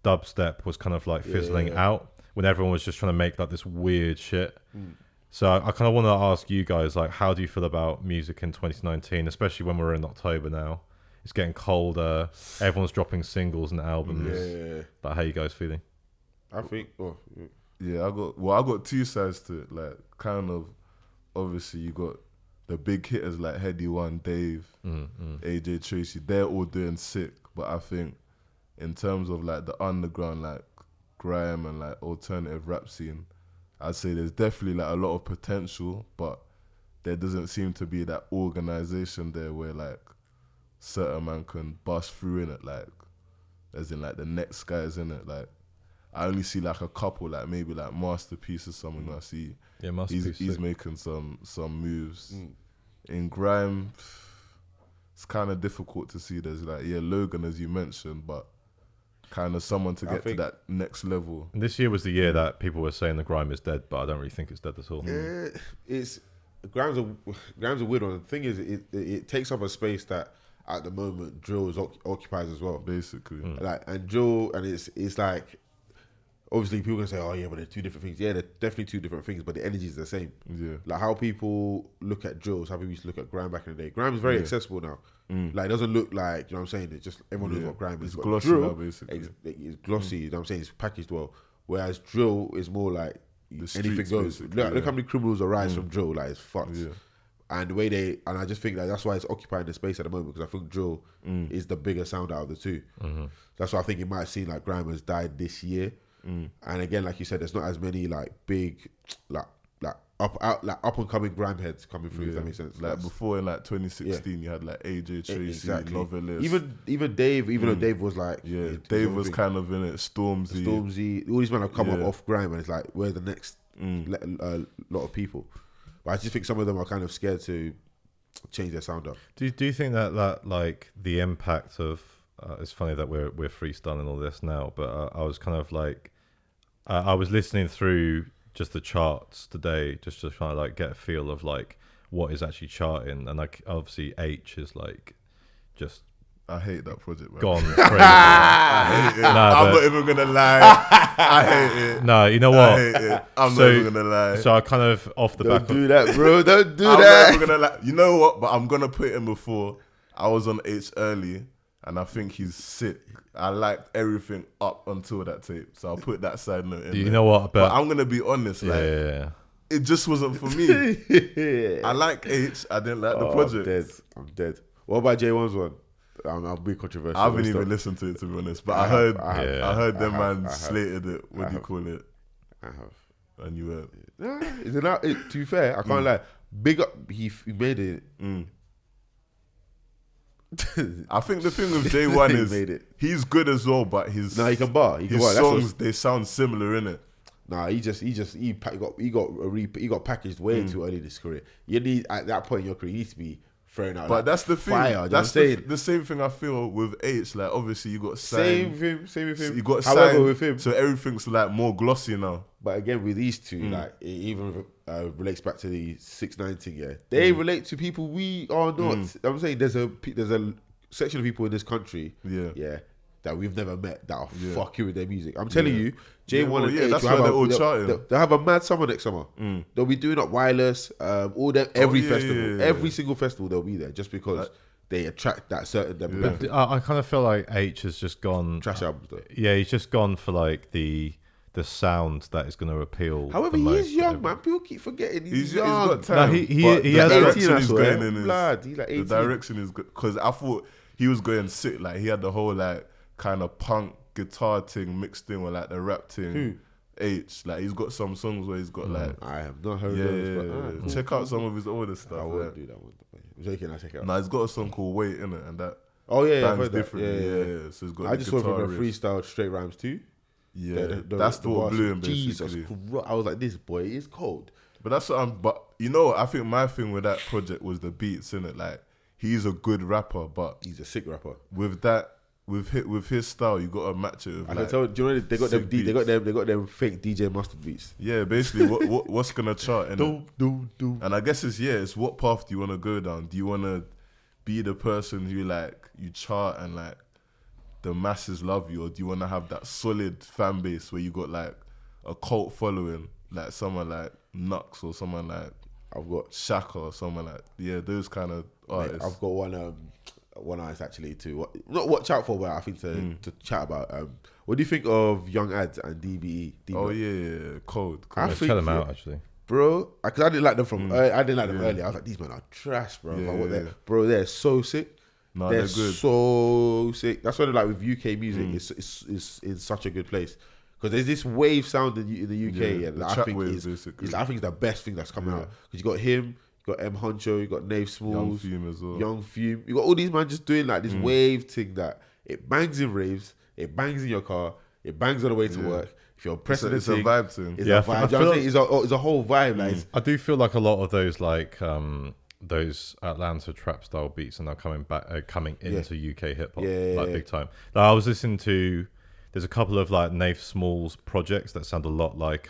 [SPEAKER 3] dubstep was kind of like fizzling out, when everyone was just trying to make like this weird shit. So I kind of want to ask you guys, like, how do you feel about music in 2019, especially when we're in October now? It's getting colder. Everyone's dropping singles and albums. Like, how you guys feeling?
[SPEAKER 2] I think.
[SPEAKER 1] I got two sides to it. Like, kind of, obviously, you got the big hitters like Heady One, Dave, AJ Tracy. They're all doing sick. But I think, in terms of like the underground, like grime and like alternative rap scene, I'd say there's definitely like a lot of potential, but there doesn't seem to be that organization there where like certain man can bust through in it, like as in like the next guys in it. Like I only see like a couple, like maybe like Masterpiece or something. I see he's making some moves. In grime, it's kind of difficult to see. There's like Logan, as you mentioned, but kind of someone to get to that next level.
[SPEAKER 3] And this year was the year that people were saying the grime is dead, but I don't really think it's dead at all.
[SPEAKER 2] It's grime's a weird one. The thing is, it takes up a space that at the moment drill occupies as well,
[SPEAKER 1] basically.
[SPEAKER 2] Like, and drill, and it's like, obviously people can say, oh yeah, but they're two different things. Yeah, they're definitely two different things, but the energy is the same. Yeah, like how people look at drills, how people used to look at grime back in the day. Grime is very accessible now. Like, it doesn't look like, you know what I'm saying, it's just everyone knows what grime is.
[SPEAKER 1] It's glossy drill, now, basically.
[SPEAKER 2] It's glossy, you know what I'm saying, it's packaged well. Whereas drill is more like anything goes. Look how many criminals arise from drill, like it's fucked. And the way I just think that that's why it's occupying the space at the moment, because I think drill is the bigger sound out of the two. That's why I think it might seem like grime has died this year. And again, like you said, there's not as many like big like up and coming grime heads coming through. If that makes sense.
[SPEAKER 1] Like before in like 2016, you had like AJ Tracy, Novelist,
[SPEAKER 2] even Dave. Even though Dave was like,
[SPEAKER 1] Dave was kind of in it. Stormzy.
[SPEAKER 2] All these men have come up off grime, and it's like, we're the next lot of people. But I just think some of them are kind of scared to change their sound up.
[SPEAKER 3] Do you think that like the impact of it's funny that we're freestyling all this now, but I was kind of like I was listening through just the charts today, just to try to like get a feel of like what is actually charting, and like obviously H is like just
[SPEAKER 1] I hate that project, man.
[SPEAKER 3] Gone crazy.
[SPEAKER 1] I hate it. I'm not even gonna lie. I hate it.
[SPEAKER 3] No, you know what?
[SPEAKER 1] I hate it. I'm not even gonna lie.
[SPEAKER 3] So I kind of off the back.
[SPEAKER 2] Don't do that, bro. Don't do that.
[SPEAKER 1] I'm not even gonna lie. You know what? But I'm gonna put him before. I was on H early, and I think he's sick. I liked everything up until that tape, so I'll put that side note in.
[SPEAKER 3] You know what?
[SPEAKER 1] But I'm gonna be honest, like it just wasn't for me. I like H. I didn't like the project.
[SPEAKER 2] I'm dead. What about J1's one? I'll be controversial.
[SPEAKER 1] I haven't even listened to it, to be honest, but I heard them man slated it. What do you call it?
[SPEAKER 2] I have.
[SPEAKER 1] And you were.
[SPEAKER 2] Is it not? To be fair, I can't lie. Big up, he made it.
[SPEAKER 1] I think the thing with J1 is he's good as well, but he can bar. His songs they sound similar, innit?
[SPEAKER 2] Nah, he got packaged way too early in his career. You need, at that point in your career, you need to be throwing out.
[SPEAKER 1] But
[SPEAKER 2] like
[SPEAKER 1] that's the thing.
[SPEAKER 2] Fire,
[SPEAKER 1] that's the same thing I feel with H. Like obviously you got signed.
[SPEAKER 2] Same with him.
[SPEAKER 1] You got
[SPEAKER 2] However,
[SPEAKER 1] signed,
[SPEAKER 2] with him,
[SPEAKER 1] so everything's like more glossy now.
[SPEAKER 2] But again, with these two, like it even relates back to the 6ix9ine thing. Yeah, they relate to people we are not. I'm saying there's a section of people in this country. That we've never met that are fucking with their music. I'm telling you, J1 and H
[SPEAKER 1] that's why they're all charting.
[SPEAKER 2] They'll have a mad summer next summer. They'll be doing up Wireless, all them, every festival, every single festival they'll be there just because they attract that certain demographic.
[SPEAKER 3] I kind of feel like H has just gone
[SPEAKER 2] trash albums though.
[SPEAKER 3] Yeah, he's just gone for like the sound that is going to appeal.
[SPEAKER 2] However, he is young, man. People keep forgetting he's young.
[SPEAKER 1] He's got time.
[SPEAKER 3] No, he has
[SPEAKER 1] direction he's going in.
[SPEAKER 2] He's like 18.
[SPEAKER 1] The direction is good because I thought he was going sick. Like he had the whole like kind of punk guitar thing mixed in with like the rap thing.
[SPEAKER 2] Who?
[SPEAKER 1] H. Like he's got some songs where he's got like
[SPEAKER 2] I have not heard those. But
[SPEAKER 1] check out some of his older stuff.
[SPEAKER 2] I won't do that one. I'm joking. I check it out.
[SPEAKER 1] Nah, he's got a song called Wait in it, and that.
[SPEAKER 2] Oh yeah,
[SPEAKER 1] I've heard different. Yeah. So he's got.
[SPEAKER 2] I just saw from a freestyle Straight Rhymes too.
[SPEAKER 1] Yeah, that's what blew him. Basically.
[SPEAKER 2] Jesus Christ. I was like, this boy is cold.
[SPEAKER 1] But that's what But you know, I think my thing with that project was the beats in it. Like he's a good rapper, but
[SPEAKER 2] he's a sick rapper.
[SPEAKER 1] With that, with his style, you gotta match it with
[SPEAKER 2] I
[SPEAKER 1] like,
[SPEAKER 2] can tell. Do you know they got them?
[SPEAKER 1] sick
[SPEAKER 2] They got them fake DJ mustard beats.
[SPEAKER 1] yeah, basically what's gonna chart, innit?
[SPEAKER 2] Do.
[SPEAKER 1] And I guess it's what path do you want to go down? Do you want to be the person who like you chart and like the masses love you, or do you want to have that solid fan base where you got like a cult following, like someone like Nux or someone like
[SPEAKER 2] I've got
[SPEAKER 1] Shaka or someone like those kind of artists.
[SPEAKER 2] I've got one artist actually to not watch out for, but I think to chat about. What do you think of Young Ads and DBE?
[SPEAKER 1] Oh yeah, cold.
[SPEAKER 2] I
[SPEAKER 3] Let's
[SPEAKER 2] think,
[SPEAKER 3] tell them out actually.
[SPEAKER 2] bro, because I didn't like them I didn't like them earlier. I was like, these men are trash, bro.
[SPEAKER 1] Yeah,
[SPEAKER 2] But what
[SPEAKER 1] yeah.
[SPEAKER 2] bro, they're so sick.
[SPEAKER 1] No,
[SPEAKER 2] they're
[SPEAKER 1] they're good.
[SPEAKER 2] so sick. That's why, like, with UK music, it's in such a good place because there's this wave sound in the UK,
[SPEAKER 1] Yeah,
[SPEAKER 2] and
[SPEAKER 1] the
[SPEAKER 2] I
[SPEAKER 1] trap
[SPEAKER 2] think
[SPEAKER 1] wave,
[SPEAKER 2] is
[SPEAKER 1] basically.
[SPEAKER 2] I think it's the best thing that's come
[SPEAKER 1] Yeah.
[SPEAKER 2] out because you got him, you got M Honcho, you got Nave
[SPEAKER 1] Young
[SPEAKER 2] Smalls,
[SPEAKER 1] Fume as well.
[SPEAKER 2] Young Fume. You got all these man just doing like this wave thing that it bangs in raves, it bangs in your car, it bangs on the way to work. If you're pressing
[SPEAKER 1] It's a vibe thing.
[SPEAKER 2] it's
[SPEAKER 3] Yeah,
[SPEAKER 2] a
[SPEAKER 3] I
[SPEAKER 2] vibe. Do you know
[SPEAKER 3] feel
[SPEAKER 2] what I'm saying? It's a whole vibe. Like,
[SPEAKER 3] I do feel like a lot of those like those Atlanta trap style beats are now coming into UK hip hop big time. Like, I was listening to there's a couple of like Nave Smalls projects that sound a lot like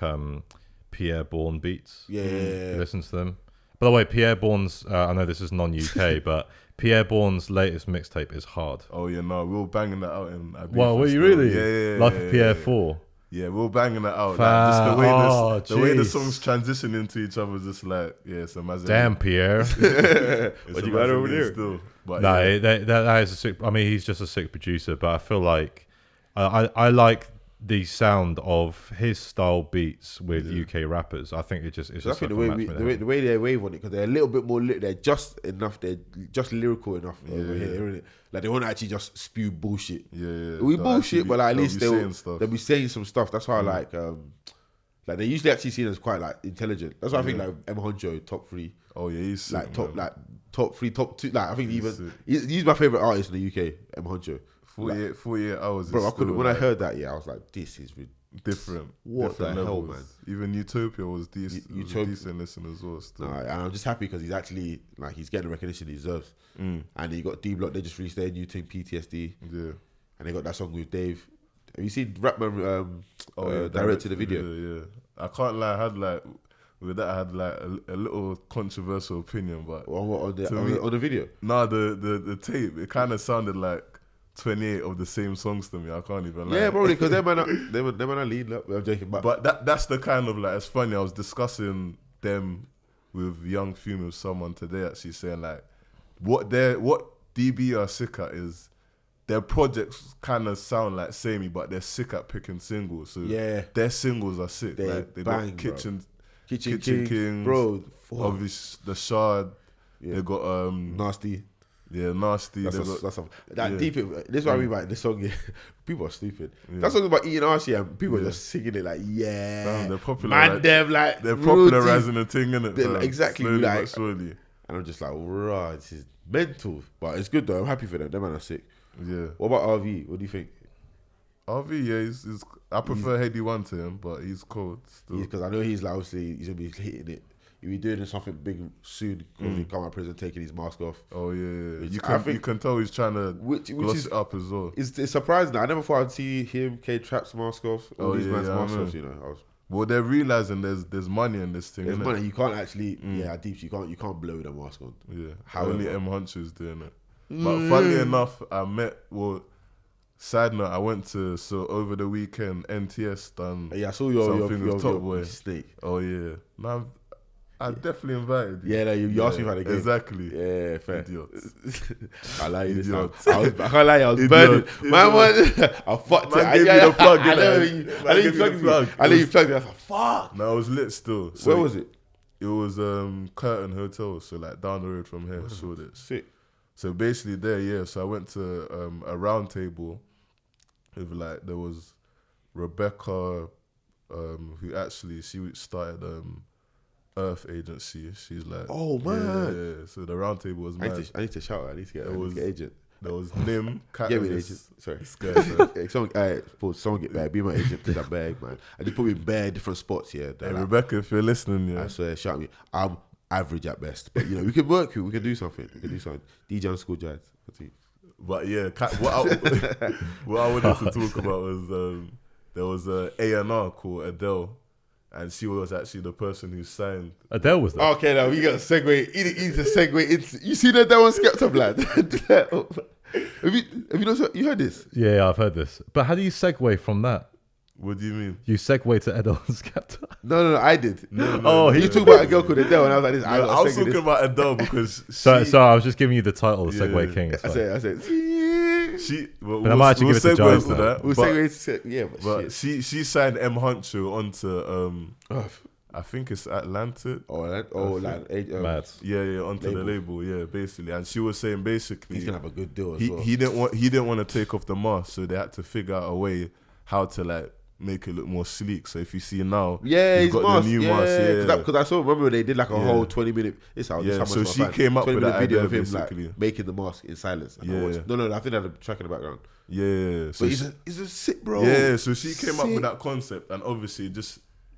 [SPEAKER 3] Pierre Bourne beats.
[SPEAKER 2] Yeah.
[SPEAKER 3] You listen to them. By the way, Pierre Bourne's I know this is non-UK, but Pierre Bourne's latest mixtape is hard.
[SPEAKER 1] Oh yeah, no, we were banging that out in.
[SPEAKER 3] Wow, were you really?
[SPEAKER 1] Yeah.
[SPEAKER 3] Life of Pierre 4.
[SPEAKER 1] Yeah, we were banging that out. Like, just the way the
[SPEAKER 3] jeez.
[SPEAKER 1] songs transition into each other, just like it's amazing.
[SPEAKER 3] Damn, Pierre.
[SPEAKER 2] What you got over there?
[SPEAKER 1] Still, but
[SPEAKER 3] No,
[SPEAKER 1] yeah.
[SPEAKER 3] that is a sick. I mean, he's just a sick producer, but I feel like I like the sound of his style beats with UK rappers. I think it's
[SPEAKER 2] I
[SPEAKER 3] just
[SPEAKER 2] think
[SPEAKER 3] like
[SPEAKER 2] the
[SPEAKER 3] a
[SPEAKER 2] way
[SPEAKER 3] match made in
[SPEAKER 2] the
[SPEAKER 3] heaven.
[SPEAKER 2] way they wave on it because they're a little bit more they're just enough. They're just lyrical enough over here, isn't it? Like they won't actually just spew bullshit.
[SPEAKER 1] Yeah.
[SPEAKER 2] We
[SPEAKER 1] They'll
[SPEAKER 2] bullshit,
[SPEAKER 1] actually
[SPEAKER 2] but like, at
[SPEAKER 1] they'll
[SPEAKER 2] least
[SPEAKER 1] be
[SPEAKER 2] they'll
[SPEAKER 1] saying stuff.
[SPEAKER 2] they'll be saying some stuff. That's why I like they usually actually seen as quite like intelligent. That's why I think like M Honcho top 3,
[SPEAKER 1] Oh yeah, he's sick,
[SPEAKER 2] like top
[SPEAKER 1] man.
[SPEAKER 2] like top 3, top 2. Like I think
[SPEAKER 1] He's
[SPEAKER 2] even
[SPEAKER 1] sick.
[SPEAKER 2] he's my favorite artist in the UK. M Honcho,
[SPEAKER 1] 48 hours.
[SPEAKER 2] bro.
[SPEAKER 1] is
[SPEAKER 2] I couldn't
[SPEAKER 1] still,
[SPEAKER 2] when I
[SPEAKER 1] like,
[SPEAKER 2] heard that. Yeah, I was like, this is
[SPEAKER 1] different.
[SPEAKER 2] What
[SPEAKER 1] different
[SPEAKER 2] the hell,
[SPEAKER 1] levels. Even Utopia was decent.
[SPEAKER 2] Utopia-
[SPEAKER 1] Was a decent listen as well. Still.
[SPEAKER 2] And I'm just happy because he's actually like he's getting the recognition he deserves. And you got D Block. They just released their new thing, PTSD,
[SPEAKER 1] Yeah.
[SPEAKER 2] and they got that song with Dave. Have you seen Rapman
[SPEAKER 1] Yeah,
[SPEAKER 2] directed the video?
[SPEAKER 1] Yeah. I can't lie. I had like a little controversial opinion, but
[SPEAKER 2] On
[SPEAKER 1] To me-
[SPEAKER 2] the video?
[SPEAKER 1] nah, the tape it kind of sounded like 28 of the same songs to me. I can't even lie.
[SPEAKER 2] Yeah, probably because them man are lead. I'm joking,
[SPEAKER 1] But that's the kind of like, it's funny. I was discussing them with Young Fume with someone today, actually saying like what DB are sick at is their projects kind of sound like samey, but they're sick at picking singles. So
[SPEAKER 2] Yeah.
[SPEAKER 1] their singles are sick.
[SPEAKER 2] They
[SPEAKER 1] Like, they
[SPEAKER 2] bang,
[SPEAKER 1] got
[SPEAKER 2] bro.
[SPEAKER 1] Kitchen
[SPEAKER 2] Kings,
[SPEAKER 1] Kings,
[SPEAKER 2] bro.
[SPEAKER 1] obviously the Shard.
[SPEAKER 2] Yeah.
[SPEAKER 1] They got
[SPEAKER 2] Nasty.
[SPEAKER 1] Nasty.
[SPEAKER 2] That's
[SPEAKER 1] They
[SPEAKER 2] a,
[SPEAKER 1] got,
[SPEAKER 2] that's a, that
[SPEAKER 1] yeah.
[SPEAKER 2] deep. This is what I mean by this song. Yeah. People are stupid. That song's about eating arse, and people are just singing it like, yeah.
[SPEAKER 1] Damn, they're popular,
[SPEAKER 2] Man,
[SPEAKER 1] like-
[SPEAKER 2] them like
[SPEAKER 1] they're
[SPEAKER 2] real
[SPEAKER 1] popularizing the thing, innit?
[SPEAKER 2] They're
[SPEAKER 1] fam?
[SPEAKER 2] like- exactly,
[SPEAKER 1] Slowly
[SPEAKER 2] like-
[SPEAKER 1] but surely.
[SPEAKER 2] And I'm just like, right, this is mental. But it's good though. I'm happy for them. Them man are sick.
[SPEAKER 1] Yeah.
[SPEAKER 2] What about RV? What do you think?
[SPEAKER 1] RV, yeah, he's I prefer Heady One to him, but he's cold still.
[SPEAKER 2] Because I know he's like, obviously he's gonna be hitting it. He'll be doing something big soon because he come out of prison taking his mask off.
[SPEAKER 1] Oh yeah.
[SPEAKER 2] Which
[SPEAKER 1] You
[SPEAKER 2] I
[SPEAKER 1] can
[SPEAKER 2] think-
[SPEAKER 1] you can tell he's trying to
[SPEAKER 2] Which
[SPEAKER 1] gloss
[SPEAKER 2] is
[SPEAKER 1] it up as well.
[SPEAKER 2] it's surprising. I never thought I'd see him, K Trap's mask off, all
[SPEAKER 1] Oh,
[SPEAKER 2] these
[SPEAKER 1] yeah,
[SPEAKER 2] man's
[SPEAKER 1] yeah, I
[SPEAKER 2] mask
[SPEAKER 1] know.
[SPEAKER 2] offs. You know, I was,
[SPEAKER 1] Well, they're realizing there's money in this thing,
[SPEAKER 2] there's
[SPEAKER 1] innit?
[SPEAKER 2] money. You can't actually, deep. You can't blow with a mask on.
[SPEAKER 1] Yeah.
[SPEAKER 2] However-
[SPEAKER 1] Only M Huncho's doing it. But funnily enough, side note, I went to over the weekend NTS done.
[SPEAKER 2] Yeah, I saw your
[SPEAKER 1] Something with Top Boy.
[SPEAKER 2] snake.
[SPEAKER 1] Oh yeah. No, I definitely invited you.
[SPEAKER 2] Yeah, no, you asked me about the game.
[SPEAKER 1] Exactly.
[SPEAKER 2] Yeah, fair.
[SPEAKER 1] Idiot.
[SPEAKER 2] I like you this time.
[SPEAKER 1] Idiot.
[SPEAKER 2] I can't lie, I was
[SPEAKER 1] Idiot.
[SPEAKER 2] burning.
[SPEAKER 1] Idiot.
[SPEAKER 2] Man, I fucked
[SPEAKER 1] Man
[SPEAKER 2] it.
[SPEAKER 1] gave you the plug,
[SPEAKER 2] I know
[SPEAKER 1] innit?
[SPEAKER 2] you.
[SPEAKER 1] Man
[SPEAKER 2] I know you
[SPEAKER 1] gave you
[SPEAKER 2] plugged
[SPEAKER 1] the
[SPEAKER 2] me.
[SPEAKER 1] plug.
[SPEAKER 2] I know you plugged me. I was like, fuck.
[SPEAKER 1] No, I was lit still. So
[SPEAKER 2] Where was it?
[SPEAKER 1] It was Curtin Hotel, so like down the road from here. Saw this.
[SPEAKER 2] Sick.
[SPEAKER 1] So basically there, yeah. So I went to a round table with like there was Rebecca, who actually she started Earth Agency. She's like,
[SPEAKER 2] Oh, man.
[SPEAKER 1] yeah. So the round table was
[SPEAKER 2] I
[SPEAKER 1] mad.
[SPEAKER 2] need to shout. I need to get an agent.
[SPEAKER 1] There was Nim,
[SPEAKER 2] Get me an
[SPEAKER 1] Catalyst.
[SPEAKER 2] agent. Sorry.
[SPEAKER 1] This guy, so-
[SPEAKER 2] Hey, someone get back. Be my agent. Please, I beg, man. I just put me in bare different spots here.
[SPEAKER 1] Hey, Rebecca, if you're listening, yeah.
[SPEAKER 2] I swear, shout me. I'm average at best, but you know we can work. We can do something. DJ on school jazz.
[SPEAKER 1] But yeah, what I wanted to talk about was there was a A&R called Adele, and she was actually the person who signed.
[SPEAKER 3] Adele was there.
[SPEAKER 2] Okay, now we got to segue. You need to segue into. You see that one Skepta, lad? have you not? You heard this?
[SPEAKER 3] Yeah, I've heard this. But how do you segue from that?
[SPEAKER 1] What do you mean?
[SPEAKER 3] You segue to Adele and Skepta.
[SPEAKER 2] No, I did.
[SPEAKER 1] No,
[SPEAKER 2] you talk about a girl called Adele, and I was like, this.
[SPEAKER 1] I was talking about Adele because
[SPEAKER 3] So I was just giving you the title of Segue
[SPEAKER 1] Yeah.
[SPEAKER 3] King.
[SPEAKER 2] I said.
[SPEAKER 1] Well,
[SPEAKER 3] But I might actually give it to
[SPEAKER 1] segue
[SPEAKER 3] Giles
[SPEAKER 1] into
[SPEAKER 3] now.
[SPEAKER 1] that.
[SPEAKER 2] We'll
[SPEAKER 1] but
[SPEAKER 2] segue to yeah,
[SPEAKER 1] but
[SPEAKER 2] shit.
[SPEAKER 1] she signed M Huncho onto
[SPEAKER 2] Oh,
[SPEAKER 1] I think it's Atlantic.
[SPEAKER 3] Mad.
[SPEAKER 1] Yeah, onto
[SPEAKER 2] Label.
[SPEAKER 1] the label, yeah, basically. And she was saying basically
[SPEAKER 2] he's gonna have a good deal as
[SPEAKER 1] he,
[SPEAKER 2] well.
[SPEAKER 1] he didn't want to take off the mask, so they had to figure out a way how to like make it look more sleek. So if you see now,
[SPEAKER 2] Yeah,
[SPEAKER 1] he's
[SPEAKER 2] he's
[SPEAKER 1] got the new mask. Yeah,
[SPEAKER 2] because I saw. Remember they did like a
[SPEAKER 1] Yeah.
[SPEAKER 2] whole 20-minute. This how
[SPEAKER 1] Yeah,
[SPEAKER 2] much
[SPEAKER 1] so
[SPEAKER 2] my
[SPEAKER 1] she
[SPEAKER 2] fan.
[SPEAKER 1] came up with
[SPEAKER 2] 20-minute
[SPEAKER 1] that
[SPEAKER 2] video
[SPEAKER 1] idea,
[SPEAKER 2] of him
[SPEAKER 1] basically.
[SPEAKER 2] like making the mask in silence. And I
[SPEAKER 1] Yeah.
[SPEAKER 2] watched- no, I think they had a track in the background.
[SPEAKER 1] yeah. So
[SPEAKER 2] But
[SPEAKER 1] she,
[SPEAKER 2] he's a sick bro.
[SPEAKER 1] yeah, so she came up
[SPEAKER 2] Sick.
[SPEAKER 1] with that concept, and obviously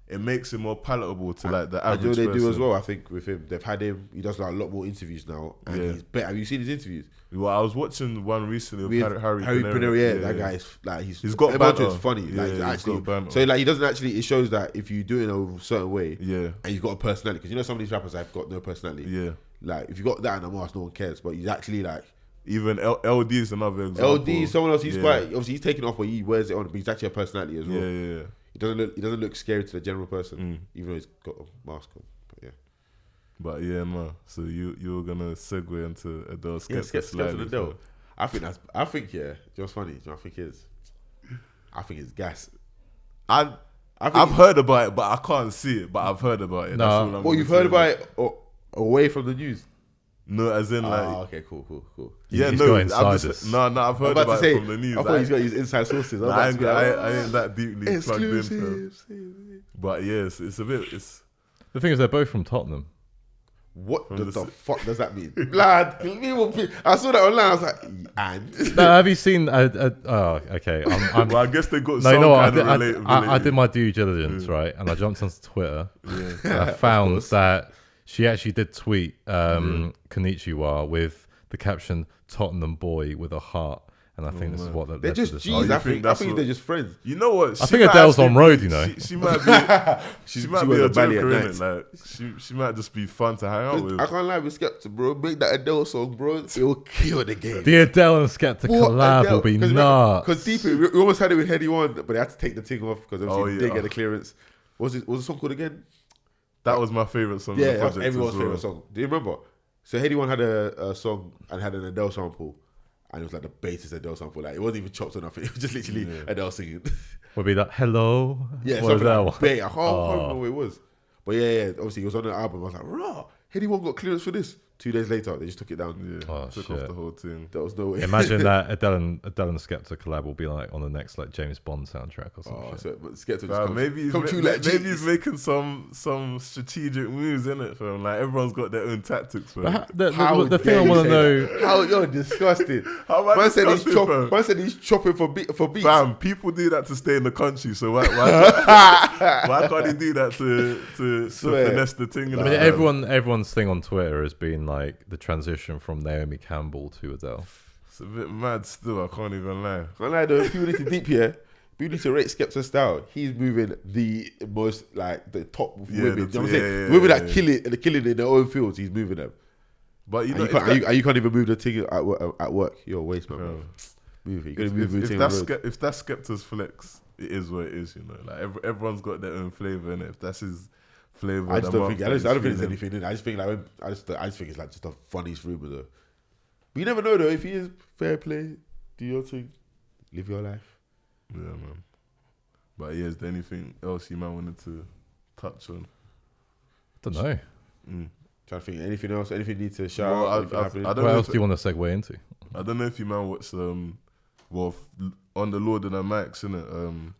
[SPEAKER 1] it makes it more palatable to like the
[SPEAKER 2] I do
[SPEAKER 1] average
[SPEAKER 2] what they
[SPEAKER 1] person.
[SPEAKER 2] do as well. I think with him, they've had him. He does like a lot more interviews now, and
[SPEAKER 1] Yeah.
[SPEAKER 2] he's better. Have you seen his interviews?
[SPEAKER 1] Well, I was watching one recently
[SPEAKER 2] With
[SPEAKER 1] with Harry
[SPEAKER 2] Pinero, yeah, that guy is like
[SPEAKER 1] He's got
[SPEAKER 2] Emancho is
[SPEAKER 1] banter.
[SPEAKER 2] funny.
[SPEAKER 1] Yeah,
[SPEAKER 2] Like
[SPEAKER 1] he's
[SPEAKER 2] actually,
[SPEAKER 1] got banter.
[SPEAKER 2] so like he doesn't actually. It shows that if you do it in a certain way,
[SPEAKER 1] Yeah,
[SPEAKER 2] and you've got a personality, because you know some of these rappers have got no personality.
[SPEAKER 1] yeah.
[SPEAKER 2] Like if you got that in a mask, no one cares. But he's actually like
[SPEAKER 1] Even LD is another example.
[SPEAKER 2] LD, someone else. He's
[SPEAKER 1] Yeah.
[SPEAKER 2] quite obviously he's taking off, but he wears it on. But he's actually a personality as well.
[SPEAKER 1] Yeah.
[SPEAKER 2] He doesn't look scary to the general person, even though he's got a mask on. But yeah,
[SPEAKER 1] But yeah, man. So you were gonna segue into Adele
[SPEAKER 2] yeah,
[SPEAKER 1] Skepta slightly,
[SPEAKER 2] Adele.
[SPEAKER 1] so-
[SPEAKER 2] I think yeah. Just funny. Do you know what I think is? I think it's gas.
[SPEAKER 1] I've
[SPEAKER 2] think-
[SPEAKER 1] heard about it, but I can't see it. But I've heard about it.
[SPEAKER 3] No.
[SPEAKER 1] That's all I'm
[SPEAKER 2] Well,
[SPEAKER 1] gonna
[SPEAKER 2] you've
[SPEAKER 1] say
[SPEAKER 2] heard about it away from the news.
[SPEAKER 1] No, as in like.
[SPEAKER 2] Okay, cool.
[SPEAKER 1] Yeah,
[SPEAKER 3] He's
[SPEAKER 1] no,
[SPEAKER 3] got
[SPEAKER 1] I'm
[SPEAKER 3] insiders.
[SPEAKER 1] just, no, I've
[SPEAKER 2] I'm
[SPEAKER 1] heard
[SPEAKER 2] about to
[SPEAKER 1] about
[SPEAKER 2] say,
[SPEAKER 1] it from the news.
[SPEAKER 2] I thought he's got his inside sources. I'm
[SPEAKER 1] I
[SPEAKER 2] about
[SPEAKER 1] ain't,
[SPEAKER 2] to be like,
[SPEAKER 1] I ain't that deeply plugged in. fam.
[SPEAKER 2] exclusive.
[SPEAKER 1] But yes, it's a bit. It's
[SPEAKER 3] The thing is, they're both from Tottenham.
[SPEAKER 2] What
[SPEAKER 1] From
[SPEAKER 2] the
[SPEAKER 1] the
[SPEAKER 2] fuck does that mean? Lad, I saw that online. I was like, and
[SPEAKER 3] No, have you seen? Oh, okay. I'm
[SPEAKER 1] well, I guess they got
[SPEAKER 3] no,
[SPEAKER 1] some
[SPEAKER 3] no. I
[SPEAKER 1] kind
[SPEAKER 3] did,
[SPEAKER 1] of related.
[SPEAKER 3] I did my due diligence, right? And I jumped onto Twitter.
[SPEAKER 1] Yeah.
[SPEAKER 3] And I found that she actually did tweet Konnichiwa with the caption "Tottenham boy" with a heart, and I think this is what
[SPEAKER 2] they're
[SPEAKER 3] led to
[SPEAKER 2] just
[SPEAKER 3] this.
[SPEAKER 2] G's.
[SPEAKER 1] you
[SPEAKER 2] I
[SPEAKER 1] think
[SPEAKER 2] think
[SPEAKER 1] that's
[SPEAKER 2] they're
[SPEAKER 1] what-
[SPEAKER 2] just friends.
[SPEAKER 1] You know what?
[SPEAKER 3] I think Adele's on road, you know.
[SPEAKER 1] She might be. She might
[SPEAKER 2] she
[SPEAKER 1] be
[SPEAKER 2] was
[SPEAKER 1] a
[SPEAKER 2] a baddie
[SPEAKER 1] joker,
[SPEAKER 2] at
[SPEAKER 1] innit? Like she might just be fun to hang out with.
[SPEAKER 2] I can't lie with Skepta, bro. Make that Adele song, bro. It will kill the game.
[SPEAKER 3] The Adele and Skepta collab will be nuts.
[SPEAKER 2] Because deep, we almost had it with Heady One, but they had to take the thing off because obviously they didn't get the clearance. What was the song called again?
[SPEAKER 1] That was my favorite song. of the
[SPEAKER 2] Yeah,
[SPEAKER 1] project
[SPEAKER 2] everyone's
[SPEAKER 1] as well.
[SPEAKER 2] favorite song. Do you remember? So Heady One had a song and had an Adele sample, and it was like the bassist Adele sample. Like it wasn't even chopped or nothing. It was just literally Adele singing.
[SPEAKER 3] Would be that hello.
[SPEAKER 2] Yeah,
[SPEAKER 3] What was
[SPEAKER 2] something
[SPEAKER 3] that
[SPEAKER 2] like
[SPEAKER 3] one?
[SPEAKER 2] that. I can't remember what it was. But yeah, obviously it was on the album. I was like, raw. Heady One got clearance for this. 2 days later, they just took it down.
[SPEAKER 1] Yeah,
[SPEAKER 3] Oh,
[SPEAKER 1] took
[SPEAKER 3] shit.
[SPEAKER 1] off the whole thing.
[SPEAKER 2] There was no way.
[SPEAKER 3] Imagine that Adele and Skepta collab will be like on the next like James Bond soundtrack or something.
[SPEAKER 2] Oh, so, but Skepta just
[SPEAKER 1] Maybe he's,
[SPEAKER 2] come true
[SPEAKER 1] maybe
[SPEAKER 2] like
[SPEAKER 1] he's making some strategic moves in it, fam. Like everyone's got their own tactics, fam.
[SPEAKER 3] The thing I want to know.
[SPEAKER 2] How you're disgusting.
[SPEAKER 1] How am I
[SPEAKER 2] Man said,
[SPEAKER 1] disgusting, fam?
[SPEAKER 2] man said he's chopping for beats.
[SPEAKER 1] Fam, people do that to stay in the country, so why can't he do that to
[SPEAKER 2] Swear.
[SPEAKER 1] finesse the thing?
[SPEAKER 3] I mean, everyone's thing on Twitter has been like the transition from Naomi Campbell to Adele.
[SPEAKER 1] It's a bit mad still, I can't even lie.
[SPEAKER 2] Can't lie though, people need to deep here. People need to rate Skepta's style. He's moving the most, like, the top
[SPEAKER 1] Yeah,
[SPEAKER 2] women.
[SPEAKER 1] the
[SPEAKER 2] You know what I'm
[SPEAKER 1] yeah,
[SPEAKER 2] saying?
[SPEAKER 1] yeah,
[SPEAKER 2] Women
[SPEAKER 1] yeah,
[SPEAKER 2] that
[SPEAKER 1] yeah.
[SPEAKER 2] kill it and killing it in their own fields, he's moving them.
[SPEAKER 1] But you
[SPEAKER 2] And
[SPEAKER 1] know,
[SPEAKER 2] you, can't, and you can't even move the thing at work. You're a waste, man. Bro. Move it. You gotta move the thing on the road.
[SPEAKER 1] if that's Skepta's flex, it is what it is, you know. Like everyone's got their own flavor in it. If that's his flavor,
[SPEAKER 2] I just don't think. I don't think there's
[SPEAKER 1] feeling.
[SPEAKER 2] anything in it. I just think like I just think it's like just a funniest rumor though. But you never know though. If he is fair play, do your thing, live your life.
[SPEAKER 1] Yeah, man. But yeah, is there anything else you might wanted to touch on?
[SPEAKER 3] Don't know.
[SPEAKER 2] Trying to think anything else. Anything need to shout
[SPEAKER 1] Well,
[SPEAKER 2] out? Anything happening?
[SPEAKER 1] I don't
[SPEAKER 3] What
[SPEAKER 1] know
[SPEAKER 3] else
[SPEAKER 1] if,
[SPEAKER 3] do you want to segue into?
[SPEAKER 1] I don't know if you man watched on the Lord of the Max, innit?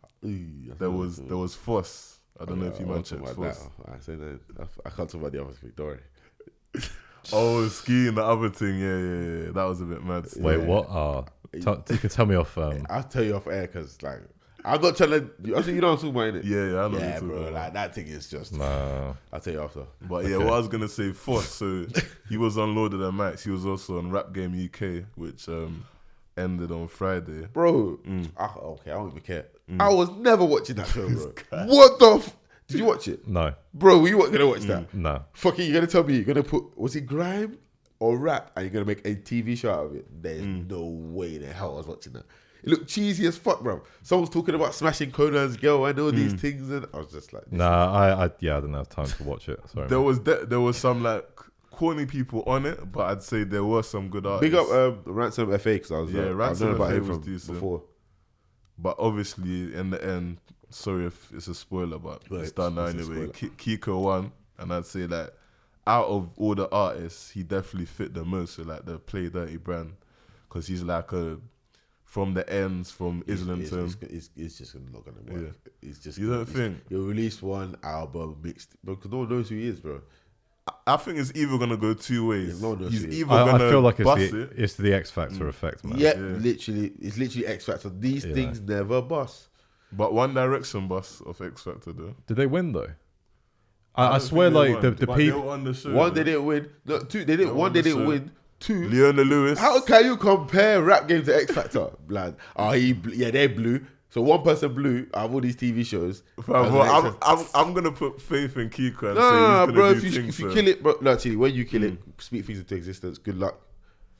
[SPEAKER 1] There was Foss. I don't know if you man checked Foss.
[SPEAKER 2] I can't talk about the other thing. Don't worry.
[SPEAKER 1] Oh, skiing, the other thing, yeah. That was a bit mad. still.
[SPEAKER 3] Wait, what? You can tell me off.
[SPEAKER 2] I'll tell you off air because like I'm not telling you. You know what I'm talking about, innit?
[SPEAKER 1] Yeah, I know. what
[SPEAKER 2] Yeah,
[SPEAKER 1] you're talking
[SPEAKER 2] bro.
[SPEAKER 1] about.
[SPEAKER 2] Like that thing is just.
[SPEAKER 3] No.
[SPEAKER 2] I'll tell you after.
[SPEAKER 1] But yeah, what I was gonna say, Foss. So he was on Lord of the Max. He was also on Rap Game UK, which ended on Friday.
[SPEAKER 2] Bro, okay, I don't even care. I was never watching that show, bro. What the did you watch it?
[SPEAKER 3] No.
[SPEAKER 2] Bro, you weren't gonna watch that?
[SPEAKER 3] No.
[SPEAKER 2] Fucking, you're gonna tell me you're gonna put, was it grime or rap, and you're gonna make a TV show out of it? There's no way in the hell I was watching that. It looked cheesy as fuck, bro. Someone's talking about smashing Conan's girl and all these things, and I was just like,
[SPEAKER 3] Nah, I didn't have time to watch it. Sorry.
[SPEAKER 1] There was some like corny people on it, but I'd say there were some good artists.
[SPEAKER 2] big up Ransom FA, because I was I've
[SPEAKER 1] Ransom
[SPEAKER 2] known about
[SPEAKER 1] FA
[SPEAKER 2] him
[SPEAKER 1] was
[SPEAKER 2] from
[SPEAKER 1] decent.
[SPEAKER 2] before.
[SPEAKER 1] But obviously, in the end, sorry if it's a spoiler, but it's done now anyway. Kiko won, and I'd say that out of all the artists, he definitely fit the most with like the Play Dirty brand, because he's like from the ends, from Islington.
[SPEAKER 2] It's just not gonna work.
[SPEAKER 1] Yeah.
[SPEAKER 2] It's just,
[SPEAKER 1] You don't think?
[SPEAKER 2] You'll release one album mixed, because no one knows who he is, bro.
[SPEAKER 1] I think it's either gonna go two ways.
[SPEAKER 2] Yeah, no one knows
[SPEAKER 1] He's
[SPEAKER 2] who he is.
[SPEAKER 1] either
[SPEAKER 3] I
[SPEAKER 1] gonna
[SPEAKER 3] feel like
[SPEAKER 1] bust
[SPEAKER 3] it's the X Factor effect, man.
[SPEAKER 2] Yeah, literally, it's literally X Factor. These things never bust.
[SPEAKER 1] but One Direction bus of X Factor though.
[SPEAKER 3] Did they win though?
[SPEAKER 1] I
[SPEAKER 3] I
[SPEAKER 1] don't
[SPEAKER 3] swear,
[SPEAKER 1] think they
[SPEAKER 3] like
[SPEAKER 1] won,
[SPEAKER 3] the
[SPEAKER 1] but they
[SPEAKER 3] people.
[SPEAKER 1] were on the show.
[SPEAKER 2] One, they didn't win. No, two, they didn't. One, they didn't win. Two,
[SPEAKER 1] Leona Lewis.
[SPEAKER 2] how can you compare rap game to X Factor, blood? They blew. So one person blew out of all these TV shows.
[SPEAKER 1] Fam, well, I'm gonna put faith in Kiko and say
[SPEAKER 2] No,
[SPEAKER 1] he's
[SPEAKER 2] bro.
[SPEAKER 1] gonna
[SPEAKER 2] If
[SPEAKER 1] do
[SPEAKER 2] you
[SPEAKER 1] things.
[SPEAKER 2] kill it, bro. No, actually, when you kill it, speak things into existence. Good luck.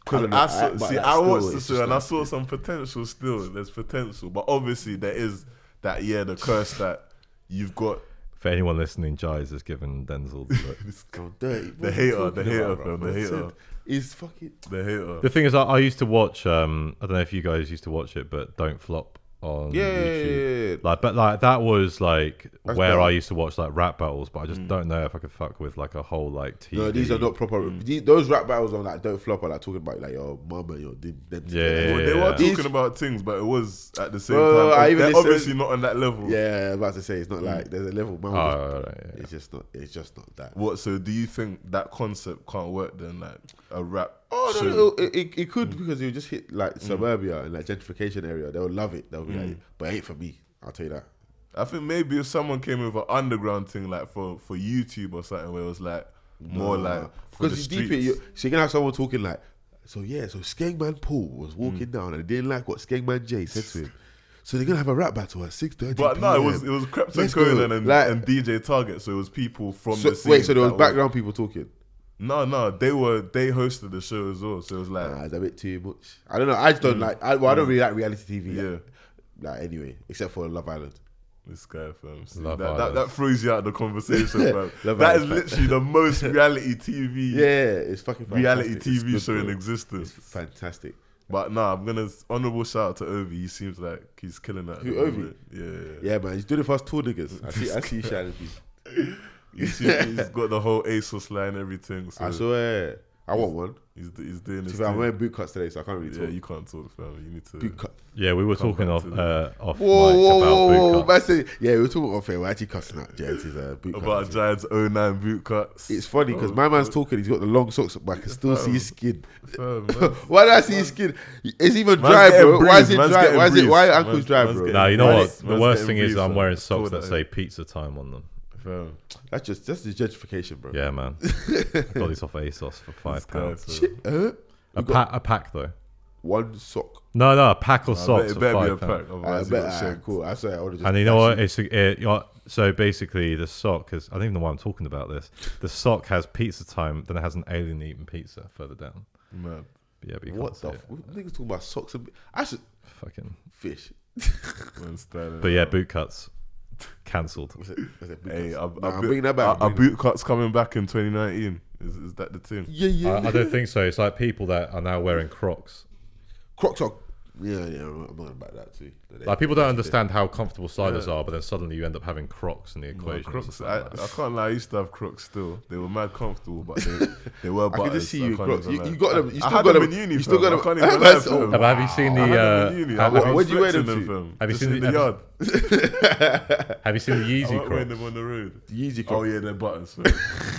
[SPEAKER 1] Because
[SPEAKER 2] but
[SPEAKER 1] I watched the
[SPEAKER 2] it's
[SPEAKER 1] show
[SPEAKER 2] just
[SPEAKER 1] and I
[SPEAKER 2] not-
[SPEAKER 1] saw some potential still. There's potential, but obviously there is that the curse that you've got.
[SPEAKER 3] For anyone listening, Jai's has given Denzel the look.
[SPEAKER 2] Go dirty.
[SPEAKER 1] The hater, fam, the hater.
[SPEAKER 2] He's fucking.
[SPEAKER 1] The hater.
[SPEAKER 3] The thing is, I used to watch. I don't know if you guys used to watch it, but Don't Flop on YouTube. Like that was like
[SPEAKER 2] That's
[SPEAKER 3] where
[SPEAKER 2] better.
[SPEAKER 3] I used to watch like rap battles, but I just don't know if I could fuck with like a whole like TV.
[SPEAKER 2] No, these are not proper. Those rap battles on like Don't Flop are like talking about like your mum and your them.
[SPEAKER 3] Yeah.
[SPEAKER 1] Well, they were
[SPEAKER 2] These-
[SPEAKER 1] talking about things, but it was at the same
[SPEAKER 2] Bro,
[SPEAKER 1] time.
[SPEAKER 2] I even
[SPEAKER 1] They're
[SPEAKER 2] listened-
[SPEAKER 1] obviously not on that level.
[SPEAKER 2] Yeah, I was about to say it's not like there's a level. Man,
[SPEAKER 3] Right, yeah.
[SPEAKER 2] It's just not. It's just not that.
[SPEAKER 1] What? So do you think that concept can't work then? Like a rap?
[SPEAKER 2] Oh
[SPEAKER 1] show?
[SPEAKER 2] no, it could because you just hit like suburbia and like gentrification area. They'll love it. They'll be like, but it ain't for me. I'll tell you that.
[SPEAKER 1] I think maybe if someone came with an underground thing like for YouTube or something where it was like more like for the
[SPEAKER 2] Because it's deep.
[SPEAKER 1] streets.
[SPEAKER 2] So you're gonna have someone talking like, so Skengman Paul was walking down and didn't like what Skengman Jay said to him. So they're gonna have a rap battle at 6:30.
[SPEAKER 1] But no, it was Krept
[SPEAKER 2] Let's
[SPEAKER 1] and
[SPEAKER 2] go.
[SPEAKER 1] Conan and,
[SPEAKER 2] Like-
[SPEAKER 1] and DJ Target, so it was people from
[SPEAKER 2] So,
[SPEAKER 1] the scene.
[SPEAKER 2] wait, so there was
[SPEAKER 1] that were-
[SPEAKER 2] background people talking.
[SPEAKER 1] No, they hosted the show as well, so it was like
[SPEAKER 2] Nah, it's a bit too much. I don't know. I just don't like. I don't really like reality TV.
[SPEAKER 1] yeah.
[SPEAKER 2] Like anyway, except for Love Island.
[SPEAKER 1] This guy, fam. See,
[SPEAKER 3] Love
[SPEAKER 1] that
[SPEAKER 3] Island.
[SPEAKER 1] throws you out of the conversation, fam.
[SPEAKER 2] Love
[SPEAKER 1] That is
[SPEAKER 2] Island.
[SPEAKER 1] literally the most reality TV,
[SPEAKER 2] Yeah, it's fucking
[SPEAKER 1] reality
[SPEAKER 2] fantastic. It's
[SPEAKER 1] TV
[SPEAKER 2] good,
[SPEAKER 1] show in
[SPEAKER 2] bro.
[SPEAKER 1] existence.
[SPEAKER 2] It's fantastic.
[SPEAKER 1] But nah, I'm gonna honorable shout out to Ovi. He seems like he's killing that.
[SPEAKER 2] Who,
[SPEAKER 1] at the
[SPEAKER 2] Ovi?
[SPEAKER 1] moment. Yeah.
[SPEAKER 2] Yeah, man, he's doing it for us tour niggas. I see you shining.
[SPEAKER 1] He's got the whole ASOS line, everything. So
[SPEAKER 2] I swear, I want one.
[SPEAKER 1] he's doing
[SPEAKER 2] To
[SPEAKER 1] his
[SPEAKER 2] be fair, I'm
[SPEAKER 1] thing.
[SPEAKER 2] wearing boot cuts today, so I can't really
[SPEAKER 1] Yeah,
[SPEAKER 2] talk.
[SPEAKER 1] you can't talk, fam. You need to.
[SPEAKER 2] Boot cut.
[SPEAKER 3] Yeah, we were
[SPEAKER 1] Come
[SPEAKER 3] talking
[SPEAKER 1] back
[SPEAKER 3] off
[SPEAKER 1] to
[SPEAKER 3] off
[SPEAKER 2] Whoa,
[SPEAKER 3] mic
[SPEAKER 2] whoa,
[SPEAKER 3] about
[SPEAKER 2] whoa,
[SPEAKER 3] boot
[SPEAKER 2] whoa!
[SPEAKER 3] cuts.
[SPEAKER 2] Man, yeah, we were talking off air. We're actually cussing out James' boot
[SPEAKER 1] About
[SPEAKER 2] cuts.
[SPEAKER 1] Giants 09 boot cuts.
[SPEAKER 2] It's funny because my man's talking. He's got the long socks, but I can still see his skin.
[SPEAKER 1] Fam, man.
[SPEAKER 2] Why do I see his skin? It's even
[SPEAKER 1] Man's
[SPEAKER 2] dry,
[SPEAKER 1] getting
[SPEAKER 2] bro. Why is
[SPEAKER 1] bruised,
[SPEAKER 2] it
[SPEAKER 1] man's
[SPEAKER 2] dry?
[SPEAKER 1] getting
[SPEAKER 2] Why is it? Why are
[SPEAKER 1] bruised.
[SPEAKER 2] ankles
[SPEAKER 1] Man's
[SPEAKER 2] dry,
[SPEAKER 1] getting
[SPEAKER 2] bro?
[SPEAKER 1] bruised.
[SPEAKER 3] Nah, you know
[SPEAKER 1] Man's
[SPEAKER 3] what? The worst
[SPEAKER 1] getting
[SPEAKER 3] thing is
[SPEAKER 1] briefed,
[SPEAKER 3] I'm
[SPEAKER 1] fam.
[SPEAKER 3] wearing socks
[SPEAKER 1] Call
[SPEAKER 3] that
[SPEAKER 1] that
[SPEAKER 3] say pizza time on them.
[SPEAKER 1] Fam.
[SPEAKER 2] That's the gentrification, bro.
[SPEAKER 3] Yeah, man. I got this off ASOS for £5.
[SPEAKER 1] Guy, fam.
[SPEAKER 3] A pack though.
[SPEAKER 2] One sock.
[SPEAKER 3] No, a pack of
[SPEAKER 1] I
[SPEAKER 3] socks
[SPEAKER 1] bet it
[SPEAKER 3] for
[SPEAKER 1] better be a
[SPEAKER 3] £5.
[SPEAKER 1] pack.
[SPEAKER 2] I
[SPEAKER 1] Otherwise, you
[SPEAKER 2] bet.
[SPEAKER 1] got shanked.
[SPEAKER 2] Cool. I swear, I would have just.
[SPEAKER 3] And you know what? So basically, the sock has. I don't even know why I'm talking about this. The sock has pizza time, then it has an alien eating pizza further down.
[SPEAKER 1] Man.
[SPEAKER 3] But yeah, but you
[SPEAKER 2] What
[SPEAKER 3] can't see
[SPEAKER 2] the?
[SPEAKER 3] it.
[SPEAKER 2] Niggas talking about socks and. I should
[SPEAKER 3] Fucking.
[SPEAKER 2] fish.
[SPEAKER 1] Man, styling
[SPEAKER 3] But
[SPEAKER 1] it
[SPEAKER 3] yeah,
[SPEAKER 1] up.
[SPEAKER 3] boot cuts cancelled.
[SPEAKER 2] Was it boot
[SPEAKER 1] Hey,
[SPEAKER 2] cuts?
[SPEAKER 1] our
[SPEAKER 2] Nah, I'm bringing that back.
[SPEAKER 1] boot cuts coming back in 2019. Is that the thing?
[SPEAKER 2] Yeah.
[SPEAKER 3] I don't think so. It's like people that are now wearing Crocs.
[SPEAKER 2] Crocs are. Yeah. I'm not about that too.
[SPEAKER 3] Like people don't understand how comfortable sliders are, but then suddenly you end up having Crocs in the equation.
[SPEAKER 1] Crocs. I can't lie. I used to have Crocs still. They were mad comfortable, but they were
[SPEAKER 2] I
[SPEAKER 1] butters.
[SPEAKER 2] can just see you in
[SPEAKER 1] can't
[SPEAKER 2] Crocs.
[SPEAKER 1] even lie.
[SPEAKER 2] You got them. You
[SPEAKER 1] I
[SPEAKER 2] still
[SPEAKER 1] had
[SPEAKER 2] got
[SPEAKER 1] them
[SPEAKER 2] them
[SPEAKER 1] in uni.
[SPEAKER 2] You still got them.
[SPEAKER 1] I can't even lie,
[SPEAKER 2] That's-
[SPEAKER 1] fam.
[SPEAKER 3] But have you seen
[SPEAKER 1] I had them
[SPEAKER 3] the?
[SPEAKER 1] in uni.
[SPEAKER 3] have
[SPEAKER 1] I was
[SPEAKER 2] What'd you wear them
[SPEAKER 1] flexing
[SPEAKER 2] to?
[SPEAKER 1] fam.
[SPEAKER 3] Have you
[SPEAKER 1] Just
[SPEAKER 3] seen
[SPEAKER 1] in
[SPEAKER 3] the-
[SPEAKER 1] the yard?
[SPEAKER 3] Have you seen the
[SPEAKER 1] I
[SPEAKER 3] Yeezy
[SPEAKER 1] won't wear
[SPEAKER 3] Crocs?
[SPEAKER 1] them on the road.
[SPEAKER 2] Yeezy
[SPEAKER 1] Oh
[SPEAKER 2] Crocs.
[SPEAKER 1] yeah, they're butters. Fam.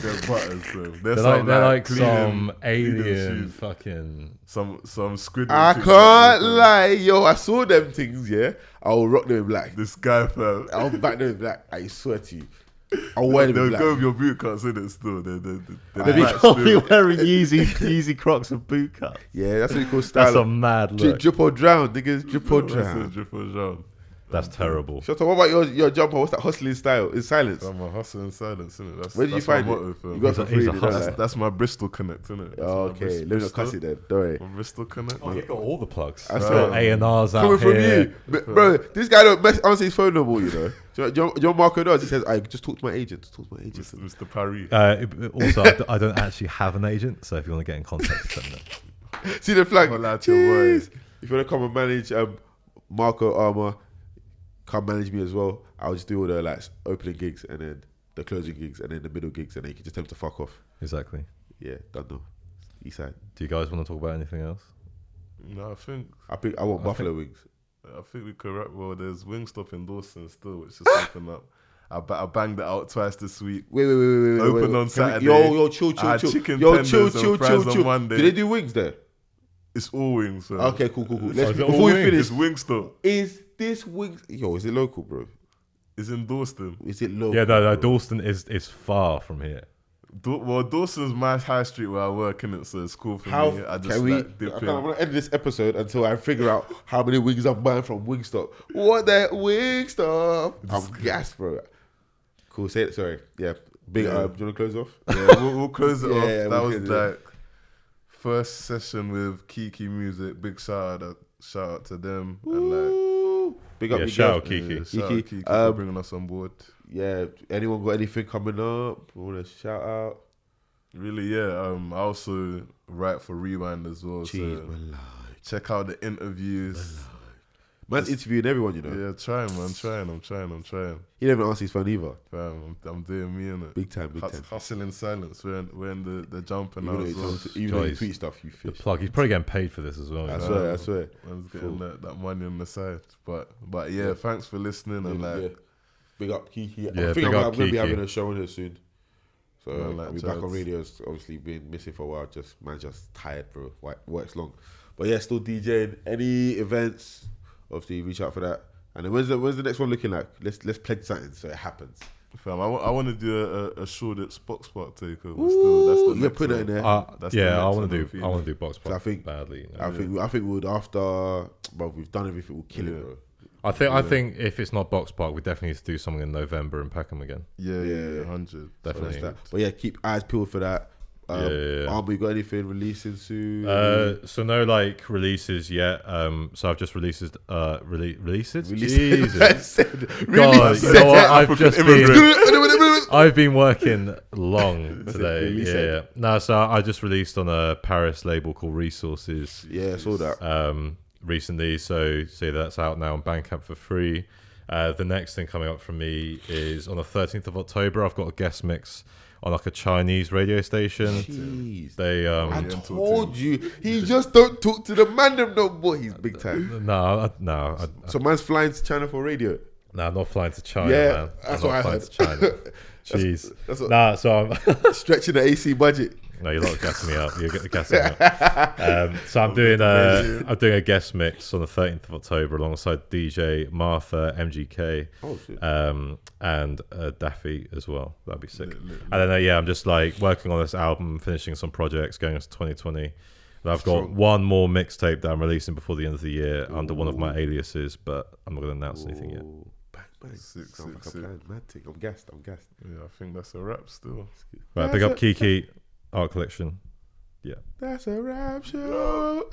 [SPEAKER 1] They're butters. Fam.
[SPEAKER 3] They're like
[SPEAKER 1] cleaning
[SPEAKER 3] some alien
[SPEAKER 1] shoes.
[SPEAKER 3] fucking.
[SPEAKER 1] Some squid.
[SPEAKER 2] I
[SPEAKER 1] things
[SPEAKER 2] can't
[SPEAKER 1] like that,
[SPEAKER 2] lie, yo. I saw them things. Yeah, I will rock them in black.
[SPEAKER 1] This guy, fam.
[SPEAKER 2] I'll back them in black. I swear to you. I'll wear them
[SPEAKER 1] They'll
[SPEAKER 2] in black.
[SPEAKER 1] go with your boot cuts in it still. They
[SPEAKER 3] They
[SPEAKER 1] might
[SPEAKER 3] can't be
[SPEAKER 1] still-
[SPEAKER 3] wearing Yeezy Crocs and boot cuts.
[SPEAKER 2] Yeah, that's what you call style.
[SPEAKER 3] That's a mad look.
[SPEAKER 2] Drip or drown, niggas. Drip or
[SPEAKER 1] That's
[SPEAKER 2] drown.
[SPEAKER 1] it, drip or drown.
[SPEAKER 3] That's terrible.
[SPEAKER 2] Shut up. What about your jumper? What's that hustling style? In silence.
[SPEAKER 1] I'm a hustle in silence, innit? That's,
[SPEAKER 2] Where did you
[SPEAKER 1] that's my
[SPEAKER 2] find it?
[SPEAKER 1] motto, fam.
[SPEAKER 2] You got some
[SPEAKER 3] He's
[SPEAKER 2] free.
[SPEAKER 3] a
[SPEAKER 2] you know
[SPEAKER 3] hustler.
[SPEAKER 2] that?
[SPEAKER 1] That's my Bristol connect, innit? That's
[SPEAKER 2] Oh,
[SPEAKER 1] my
[SPEAKER 2] okay. Let me not cuss it then. Don't worry.
[SPEAKER 1] My Bristol connect.
[SPEAKER 3] Oh, you've got all the plugs.
[SPEAKER 2] I
[SPEAKER 3] Got
[SPEAKER 2] swear.
[SPEAKER 3] A&Rs out
[SPEAKER 2] Coming from
[SPEAKER 3] here.
[SPEAKER 2] you. But, bro, this guy don't answer his phone no more, you know. Do you know what Marco does? He says, I just talk to my agent. Just talk to my agent.
[SPEAKER 1] Mr. Paris.
[SPEAKER 3] Also, I don't actually have an agent, so if you want to get in contact, let me know.
[SPEAKER 2] See the flag?
[SPEAKER 1] Call out your boys.
[SPEAKER 2] If you want to come and manage Marco Armour, come manage me as well. I'll just do all the like opening gigs and then the closing gigs and then the middle gigs, and then you can just tell them to fuck off.
[SPEAKER 3] Exactly.
[SPEAKER 2] Yeah, done though. East side.
[SPEAKER 3] Do you guys want to talk about anything else?
[SPEAKER 1] No,
[SPEAKER 2] I want buffalo wings.
[SPEAKER 1] I think we could rap. Well, there's Wingstop in Dawson still, which is open up. I banged it out twice this week.
[SPEAKER 2] Wait.
[SPEAKER 1] Open on
[SPEAKER 2] Can
[SPEAKER 1] Saturday.
[SPEAKER 2] Yo, chill.
[SPEAKER 1] I had chicken
[SPEAKER 2] Yo,
[SPEAKER 1] tenders and fries on
[SPEAKER 2] chill.
[SPEAKER 1] Monday.
[SPEAKER 2] Do they do wings there?
[SPEAKER 1] It's all wings. So.
[SPEAKER 2] Okay, cool.
[SPEAKER 3] is it all
[SPEAKER 2] Before we
[SPEAKER 3] wings?
[SPEAKER 2] finish,
[SPEAKER 1] It's Wingstop.
[SPEAKER 2] is this wings? Yo, is it local, bro?
[SPEAKER 1] It's in Dawson.
[SPEAKER 2] Is it local?
[SPEAKER 3] Yeah, no,
[SPEAKER 2] bro?
[SPEAKER 3] Dalston is far from here.
[SPEAKER 1] Well, Dawson's my high street where I work in it, so it's cool for
[SPEAKER 2] How
[SPEAKER 1] me. I just
[SPEAKER 2] can we?
[SPEAKER 1] like dip
[SPEAKER 2] I'm
[SPEAKER 1] in.
[SPEAKER 2] gonna end this episode until I figure out how many wings I'm buying from Wingstop. What that Wingstop? I'm gassed, bro. Cool. Say it. Sorry. Yeah. Big.
[SPEAKER 1] Yeah.
[SPEAKER 2] Do you want to close off?
[SPEAKER 1] Yeah, we'll close it
[SPEAKER 2] Yeah,
[SPEAKER 1] off.
[SPEAKER 2] we'll
[SPEAKER 1] That was
[SPEAKER 2] close it off.
[SPEAKER 1] like first session with Kiki Music. Big shout out to them and like
[SPEAKER 2] Ooh. Big up.
[SPEAKER 3] Yeah,
[SPEAKER 2] big
[SPEAKER 3] shout
[SPEAKER 2] up.
[SPEAKER 3] out Kiki.
[SPEAKER 1] yeah, shout out
[SPEAKER 2] Kiki,
[SPEAKER 1] Kiki for bringing us on board.
[SPEAKER 2] Yeah. Anyone got anything coming up? Want to shout out?
[SPEAKER 1] Really, yeah. I also write for Rewind as well.
[SPEAKER 2] Jeez,
[SPEAKER 1] So
[SPEAKER 2] my life.
[SPEAKER 1] check out the interviews.
[SPEAKER 2] Man's interviewing everyone, you know.
[SPEAKER 1] Yeah, trying, man. I'm trying.
[SPEAKER 2] He didn't even answer his phone either.
[SPEAKER 1] Fam, I'm doing me in it.
[SPEAKER 2] Big time.
[SPEAKER 1] Hustle in silence. We're in the jumper now
[SPEAKER 2] Even
[SPEAKER 1] as well.
[SPEAKER 2] though you
[SPEAKER 3] Guys,
[SPEAKER 2] tweet stuff, you
[SPEAKER 3] The
[SPEAKER 2] fish.
[SPEAKER 3] plug. He's probably getting paid for this as well.
[SPEAKER 2] I
[SPEAKER 3] you know?
[SPEAKER 2] swear.
[SPEAKER 1] Man's getting that money on the side. But yeah, thanks for listening and like.
[SPEAKER 2] Yeah. Big up Kiki.
[SPEAKER 3] Yeah,
[SPEAKER 2] I think
[SPEAKER 3] big
[SPEAKER 2] I'm
[SPEAKER 3] up
[SPEAKER 2] going to be
[SPEAKER 3] Kiki.
[SPEAKER 2] having a show on here soon. So
[SPEAKER 1] Yeah, like
[SPEAKER 2] I'll be back on
[SPEAKER 1] Jared's.
[SPEAKER 2] radio. It's obviously been missing for a while. Just tired, bro. Works long. But yeah, still DJing. Any events, obviously reach out for that. And then when's the next one looking like? Let's pledge something so it happens.
[SPEAKER 1] Fam, I want to do a Shoreditch Box Park takeover. Still, that's the
[SPEAKER 2] Yeah,
[SPEAKER 1] next
[SPEAKER 2] put it
[SPEAKER 1] one.
[SPEAKER 2] in there.
[SPEAKER 1] That's the
[SPEAKER 3] Yeah,
[SPEAKER 1] next
[SPEAKER 3] I want
[SPEAKER 1] one
[SPEAKER 3] to
[SPEAKER 1] for
[SPEAKER 3] do.
[SPEAKER 1] you.
[SPEAKER 3] I want to do box
[SPEAKER 2] I
[SPEAKER 3] pop
[SPEAKER 2] think-
[SPEAKER 3] badly. You know?
[SPEAKER 2] I think we would after, but we've done everything. We'll kill
[SPEAKER 1] Yeah.
[SPEAKER 2] it, bro.
[SPEAKER 3] I think if it's not box park, we definitely need to do something in November in Peckham again.
[SPEAKER 1] Yeah,
[SPEAKER 2] Yeah.
[SPEAKER 1] 100.
[SPEAKER 3] Definitely.
[SPEAKER 2] That's that. But yeah, keep eyes peeled for that.
[SPEAKER 3] Yeah.
[SPEAKER 2] Arm, we got anything releasing soon?
[SPEAKER 3] So no like releases yet. So I've just releases. Releases.
[SPEAKER 2] Release-
[SPEAKER 3] Jesus.
[SPEAKER 2] I said,
[SPEAKER 3] God,
[SPEAKER 2] release.
[SPEAKER 3] you know what? I've
[SPEAKER 1] African
[SPEAKER 3] just
[SPEAKER 1] immigrant.
[SPEAKER 3] been. I've been working long today.
[SPEAKER 2] release
[SPEAKER 3] Yeah. No, so I just released on a Paris label called Resources.
[SPEAKER 2] Yeah, I saw that.
[SPEAKER 3] Recently, so that's out now on Bandcamp for free. The next thing coming up from me is on the 13th of October. I've got a guest mix on like a Chinese radio station.
[SPEAKER 2] Jeez.
[SPEAKER 3] They
[SPEAKER 2] I
[SPEAKER 1] Yeah,
[SPEAKER 2] told you, he just don't talk to the man them no boy. He's big time.
[SPEAKER 3] no,
[SPEAKER 2] So man's flying to China for radio.
[SPEAKER 3] I'm not flying to China,
[SPEAKER 2] Yeah,
[SPEAKER 3] man.
[SPEAKER 2] that's
[SPEAKER 3] I'm
[SPEAKER 2] what I
[SPEAKER 3] not
[SPEAKER 2] heard.
[SPEAKER 3] flying to China. Jeez.
[SPEAKER 2] That's what,
[SPEAKER 3] Nah, so I'm
[SPEAKER 2] stretching the AC budget.
[SPEAKER 3] no, you're not gassing me up. You're gassing me up. So I'm doing a guest mix on the 13th of October alongside DJ Martha, MGK,
[SPEAKER 2] Oh shit.
[SPEAKER 3] and Daffy as well. That'd be sick. And then I'm just like working on this album, finishing some projects, going into 2020. And I've got
[SPEAKER 2] Strong.
[SPEAKER 3] one more mixtape that I'm releasing before the end of the year under one of my aliases, but I'm not going to announce anything yet.
[SPEAKER 2] Ooh, bang.
[SPEAKER 1] Sick,
[SPEAKER 2] Sounds
[SPEAKER 1] sick,
[SPEAKER 2] like a
[SPEAKER 1] sick.
[SPEAKER 2] plan. Mad thing. I'm gassed.
[SPEAKER 1] Yeah, I think that's a wrap still.
[SPEAKER 3] Right, big up Kiki Art Collection. Yeah.
[SPEAKER 2] That's a rap show.